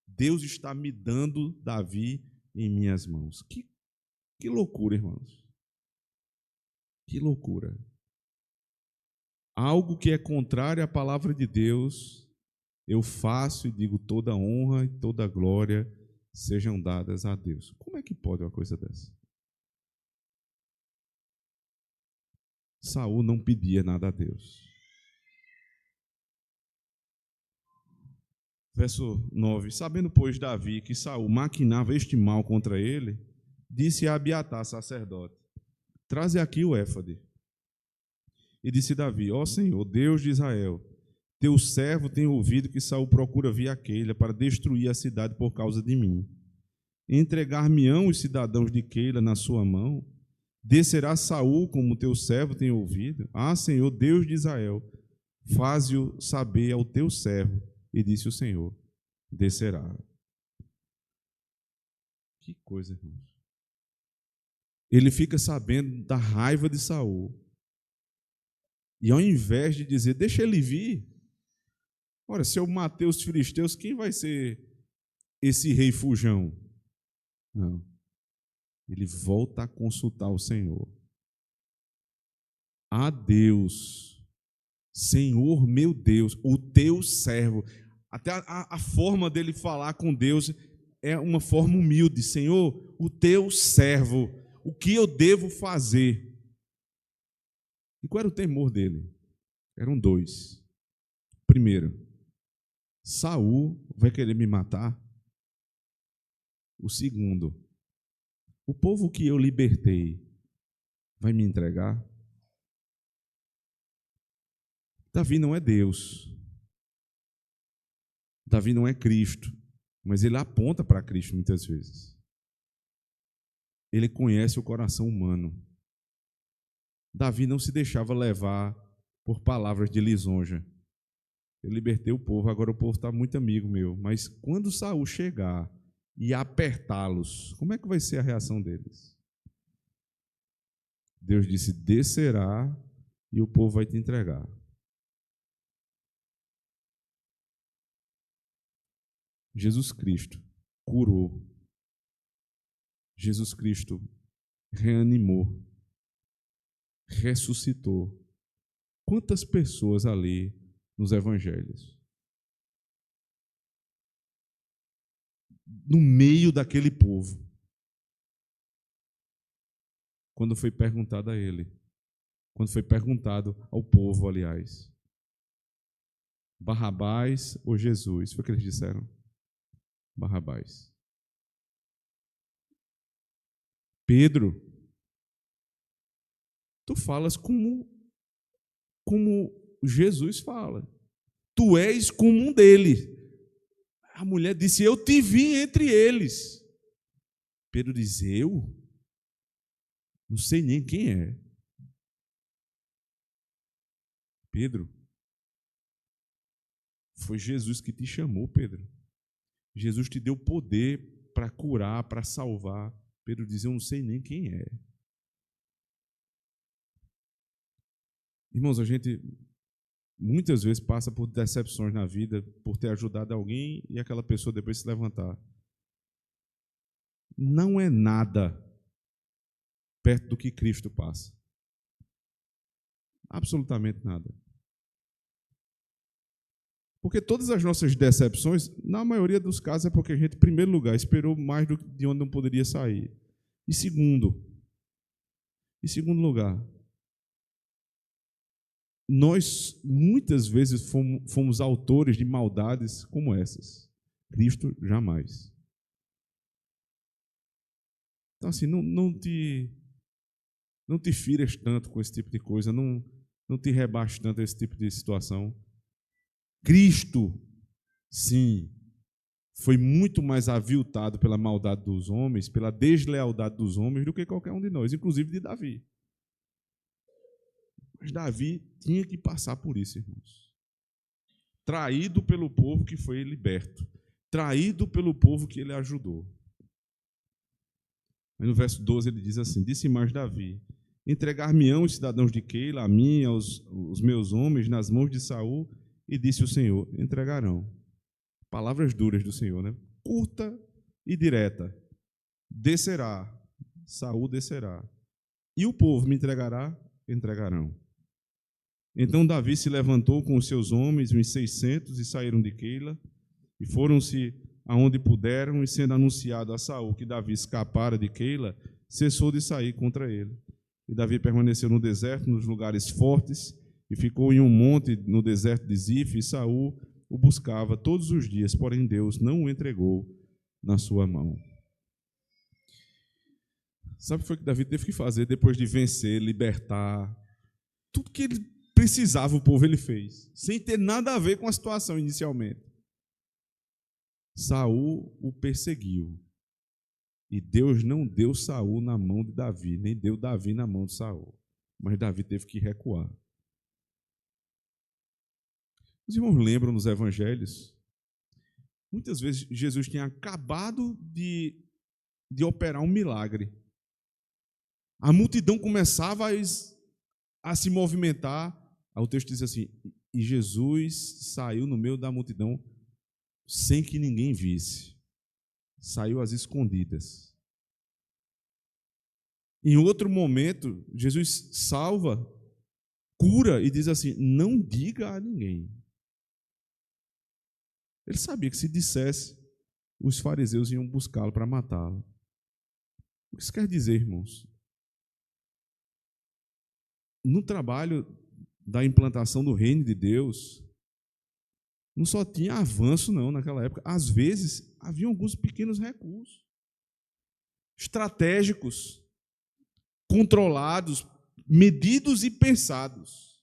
Deus está me dando Davi em minhas mãos. Que loucura, irmãos. Que loucura. Algo que é contrário à palavra de Deus, eu faço e digo toda honra e toda glória sejam dadas a Deus. Como é que pode uma coisa dessa? Saul não pedia nada a Deus. Verso 9. Sabendo, pois, Davi que Saul maquinava este mal contra ele, disse a Abiatar, sacerdote: traze aqui o éfode. E disse Davi: ó Senhor, Deus de Israel, teu servo tem ouvido que Saul procura via Keila para destruir a cidade por causa de mim. Entregar-me-ão os cidadãos de Keila na sua mão? Descerá Saul como teu servo tem ouvido? Ah, Senhor, Deus de Israel, faze-o saber ao teu servo. E disse o Senhor: descerá. Que coisa, irmãos. Ele fica sabendo da raiva de Saul. E ao invés de dizer, deixa ele vir. Ora, se eu matei os filisteus, quem vai ser esse rei fujão? Não. Ele volta a consultar o Senhor. Ah, Deus, Senhor meu Deus, o teu servo. Até a forma dele falar com Deus é uma forma humilde. Senhor, o teu servo, o que eu devo fazer? E qual era o temor dele? Eram dois. Primeiro, Saul vai querer me matar. O segundo, o povo que eu libertei vai me entregar. Davi não é Deus. Davi não é Cristo, mas ele aponta para Cristo muitas vezes. Ele conhece o coração humano. Davi não se deixava levar por palavras de lisonja. Eu libertei o povo, agora o povo está muito amigo meu. Mas quando Saul chegar e apertá-los, como é que vai ser a reação deles? Deus disse, descerá e o povo vai te entregar. Jesus Cristo curou. Jesus Cristo reanimou. Ressuscitou. Quantas pessoas ali nos evangelhos? No meio daquele povo. Quando foi perguntado a ele, quando foi perguntado ao povo, aliás, Barrabás ou Jesus? Foi o que eles disseram? Barrabás. Pedro, tu falas como Jesus fala. Tu és como um deles. A mulher disse, eu te vi entre eles. Pedro diz, eu? Não sei nem quem é. Pedro, foi Jesus que te chamou, Pedro. Jesus te deu poder para curar, para salvar. Pedro diz, eu não sei nem quem é. Irmãos, a gente muitas vezes passa por decepções na vida, por ter ajudado alguém e aquela pessoa depois se levantar. Não é nada perto do que Cristo passa. Absolutamente nada. Porque todas as nossas decepções, na maioria dos casos, é porque a gente, em primeiro lugar, esperou mais de onde não poderia sair. E segundo lugar, nós muitas vezes fomos autores de maldades como essas. Cristo jamais. Então, assim, não te firas tanto com esse tipo de coisa, não te rebaixes tanto a esse tipo de situação. Cristo, sim, foi muito mais aviltado pela maldade dos homens, pela deslealdade dos homens, do que qualquer um de nós, inclusive de Davi. Mas Davi tinha que passar por isso, irmãos. Traído pelo povo que foi liberto, traído pelo povo que ele ajudou. Mas no verso 12 ele diz assim, disse mais Davi, entregar-me-ão os cidadãos de Keila, a mim, aos meus homens, nas mãos de Saul, E disse o Senhor: entregarão. Palavras duras do Senhor, né? Curta e direta. Descerá, Saul descerá. E o povo me entregará, entregarão. Então Davi se levantou com os seus homens, uns 600, e saíram de Keila, e foram-se aonde puderam, e sendo anunciado a Saul que Davi escapara de Keila, cessou de sair contra ele. E Davi permaneceu no deserto, nos lugares fortes, e ficou em um monte no deserto de Zif, e Saul o buscava todos os dias, porém Deus não o entregou na sua mão. Sabe o que foi que Davi teve que fazer depois de vencer, libertar? Tudo que ele precisava, o povo ele fez, sem ter nada a ver com a situação inicialmente. Saul o perseguiu. E Deus não deu Saul na mão de Davi, nem deu Davi na mão de Saul. Mas Davi teve que recuar. Os irmãos lembram nos evangelhos? Muitas vezes Jesus tinha acabado de operar um milagre. A multidão começava a se movimentar. Aí o texto diz assim: e Jesus saiu no meio da multidão sem que ninguém visse. Saiu às escondidas. Em outro momento, Jesus salva, cura e diz assim: não diga a ninguém. Ele sabia que se dissesse, os fariseus iam buscá-lo para matá-lo. O que isso quer dizer, irmãos? No trabalho da implantação do reino de Deus, não só tinha avanço, não, naquela época. Às vezes, havia alguns pequenos recursos estratégicos, controlados, medidos e pensados.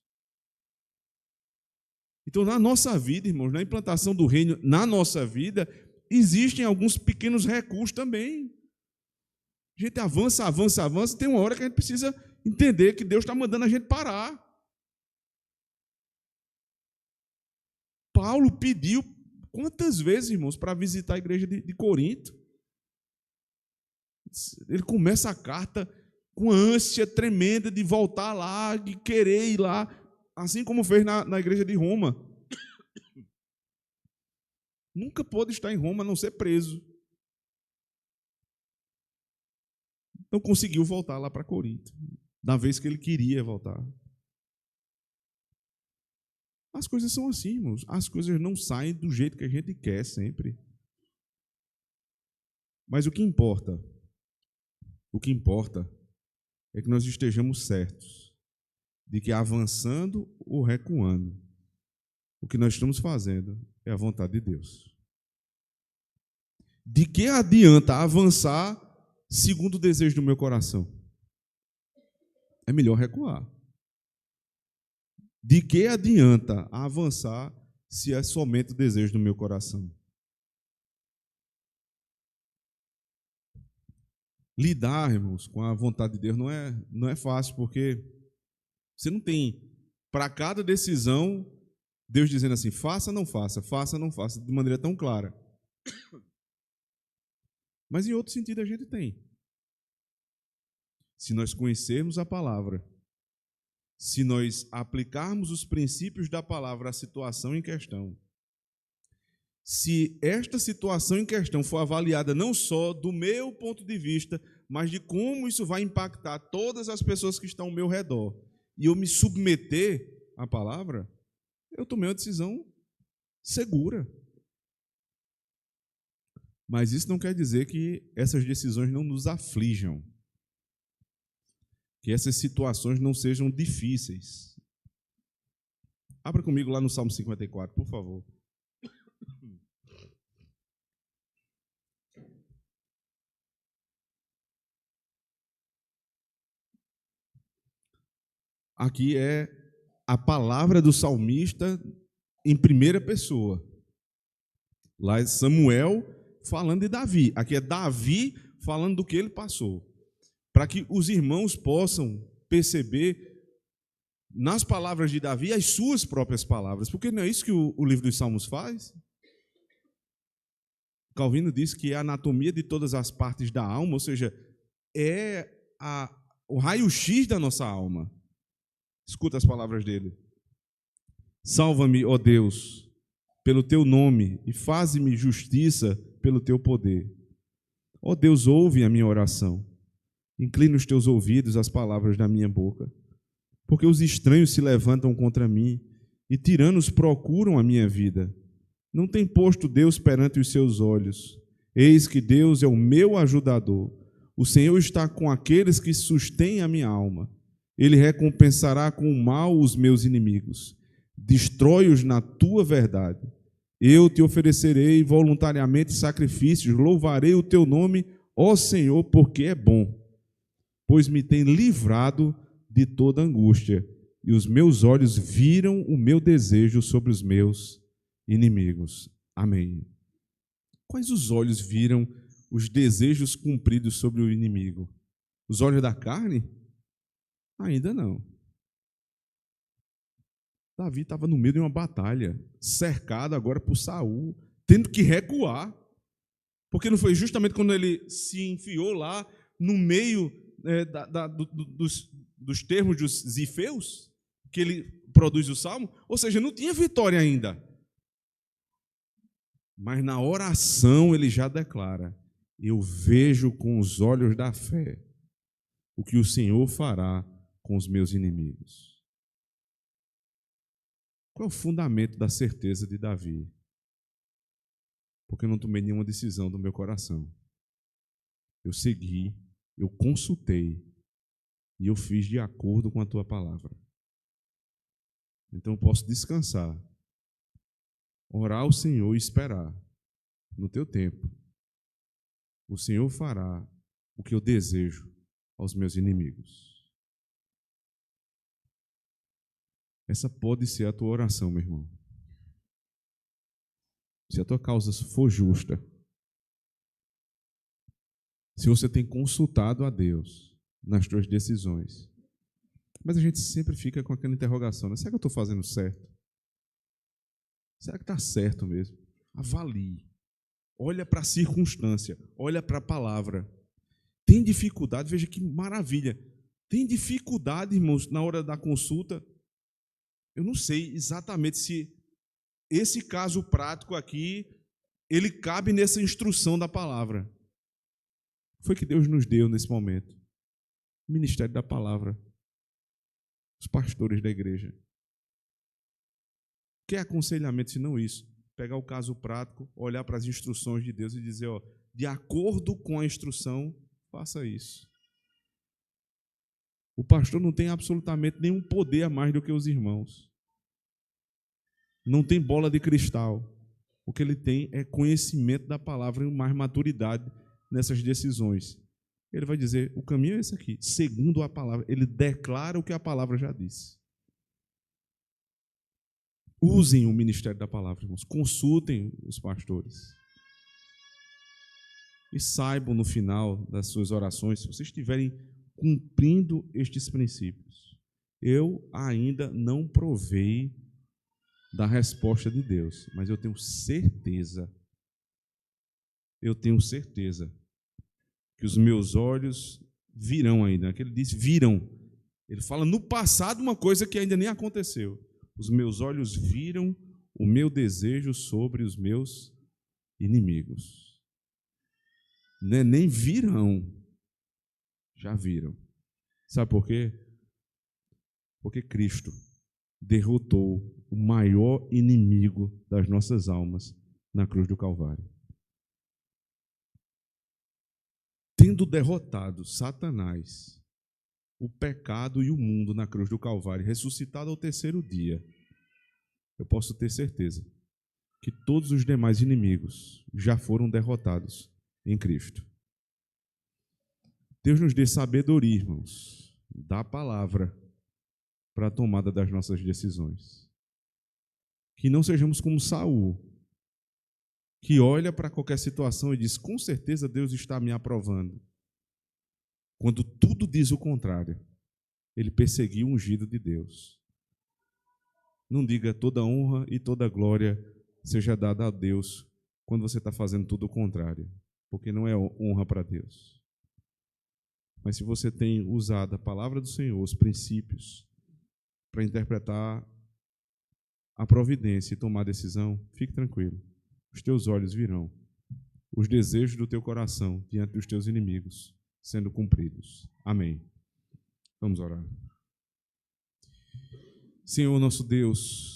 Então, na nossa vida, irmãos, na implantação do reino, na nossa vida, existem alguns pequenos recursos também. A gente avança, avança, avança, tem uma hora que a gente precisa entender que Deus está mandando a gente parar. Paulo pediu quantas vezes, irmãos, para visitar a igreja de Corinto? Ele começa a carta com ânsia tremenda de voltar lá, de querer ir lá, assim como fez na igreja de Roma. Nunca pôde estar em Roma a não ser preso. Então conseguiu voltar lá para Corinto, da vez que ele queria voltar. As coisas são assim, irmãos. As coisas não saem do jeito que a gente quer sempre. Mas o que importa é que nós estejamos certos de que avançando ou recuando, o que nós estamos fazendo é a vontade de Deus. De que adianta avançar segundo o desejo do meu coração? É melhor recuar. De que adianta avançar se é somente o desejo do meu coração? Lidar, irmãos, com a vontade de Deus não é fácil, porque você não tem, para cada decisão, Deus dizendo assim: faça, não faça, de maneira tão clara. Mas em outro sentido a gente tem. Se nós conhecermos a palavra, se nós aplicarmos os princípios da palavra à situação em questão, se esta situação em questão for avaliada não só do meu ponto de vista, mas de como isso vai impactar todas as pessoas que estão ao meu redor, e eu me submeter à palavra, eu tomei uma decisão segura. Mas isso não quer dizer que essas decisões não nos aflijam, que essas situações não sejam difíceis. Abra comigo lá no Salmo 54, por favor. Aqui é a palavra do salmista em primeira pessoa. Lá é Samuel falando de Davi. Aqui é Davi falando do que ele passou. Para que os irmãos possam perceber nas palavras de Davi as suas próprias palavras. Porque não é isso que o livro dos Salmos faz? Calvino diz que é a anatomia de todas as partes da alma, ou seja, é o raio-x da nossa alma. Escuta as palavras dele. Salva-me, ó Deus, pelo teu nome, e faze-me justiça pelo teu poder. Ó Deus, ouve a minha oração. Inclina os teus ouvidos às palavras da minha boca. Porque os estranhos se levantam contra mim, e tiranos procuram a minha vida. Não tem posto Deus perante os seus olhos. Eis que Deus é o meu ajudador. O Senhor está com aqueles que sustêm a minha alma. Ele recompensará com o mal os meus inimigos. Destrói-os na tua verdade. Eu te oferecerei voluntariamente sacrifícios, louvarei o teu nome, ó Senhor, porque é bom, pois me tem livrado de toda angústia, e os meus olhos viram o meu desejo sobre os meus inimigos. Amém. Quais os olhos viram os desejos cumpridos sobre o inimigo? Os olhos da carne? Ainda não. Davi estava no meio de uma batalha, cercado agora por Saul, tendo que recuar, porque não foi justamente quando ele se enfiou lá no meio dos termos dos zifeus que ele produz o salmo? Ou seja, não tinha vitória ainda. Mas na oração ele já declara: eu vejo com os olhos da fé o que o Senhor fará com os meus inimigos. Qual é o fundamento da certeza de Davi? Porque eu não tomei nenhuma decisão do meu coração. Eu segui, eu consultei e eu fiz de acordo com a tua palavra. Então eu posso descansar, orar ao Senhor e esperar no teu tempo. O Senhor fará o que eu desejo aos meus inimigos. Essa pode ser a tua oração, meu irmão. Se a tua causa for justa, se você tem consultado a Deus nas tuas decisões. Mas a gente sempre fica com aquela interrogação, né? Será que eu estou fazendo certo? Será que está certo mesmo? Avalie. Olha para a circunstância, olha para a palavra. Tem dificuldade, veja que maravilha. Tem dificuldade, irmãos, na hora da consulta. Eu não sei exatamente se esse caso prático aqui, ele cabe nessa instrução da palavra. Foi que Deus nos deu nesse momento. O ministério da palavra. Os pastores da igreja. Que aconselhamento se não isso? Pegar o caso prático, olhar para as instruções de Deus e dizer, ó, de acordo com a instrução, faça isso. O pastor não tem absolutamente nenhum poder a mais do que os irmãos. Não tem bola de cristal. O que ele tem é conhecimento da palavra e mais maturidade nessas decisões. Ele vai dizer, o caminho é esse aqui, segundo a palavra. Ele declara o que a palavra já disse. Usem o ministério da palavra, irmãos. Consultem os pastores. E saibam no final das suas orações, se vocês estiverem cumprindo estes princípios. Eu ainda não provei da resposta de Deus, mas eu tenho certeza que os meus olhos virão ainda. Que ele diz, viram. Ele fala no passado uma coisa que ainda nem aconteceu. Os meus olhos viram o meu desejo sobre os meus inimigos. Nem virão, já viram. Sabe por quê? Porque Cristo derrotou o maior inimigo das nossas almas na cruz do Calvário. Tendo derrotado Satanás, o pecado e o mundo na cruz do Calvário, ressuscitado ao terceiro dia, eu posso ter certeza que todos os demais inimigos já foram derrotados em Cristo. Deus nos dê sabedoria, irmãos, da palavra para a tomada das nossas decisões. Que não sejamos como Saul, que olha para qualquer situação e diz, com certeza Deus está me aprovando. Quando tudo diz o contrário, ele perseguiu o ungido de Deus. Não diga toda honra e toda glória seja dada a Deus quando você está fazendo tudo o contrário, porque não é honra para Deus. Mas se você tem usado a palavra do Senhor, os princípios, para interpretar a providência e tomar a decisão, fique tranquilo. Os teus olhos virão os desejos do teu coração diante dos teus inimigos sendo cumpridos. Amém. Vamos orar. Senhor nosso Deus,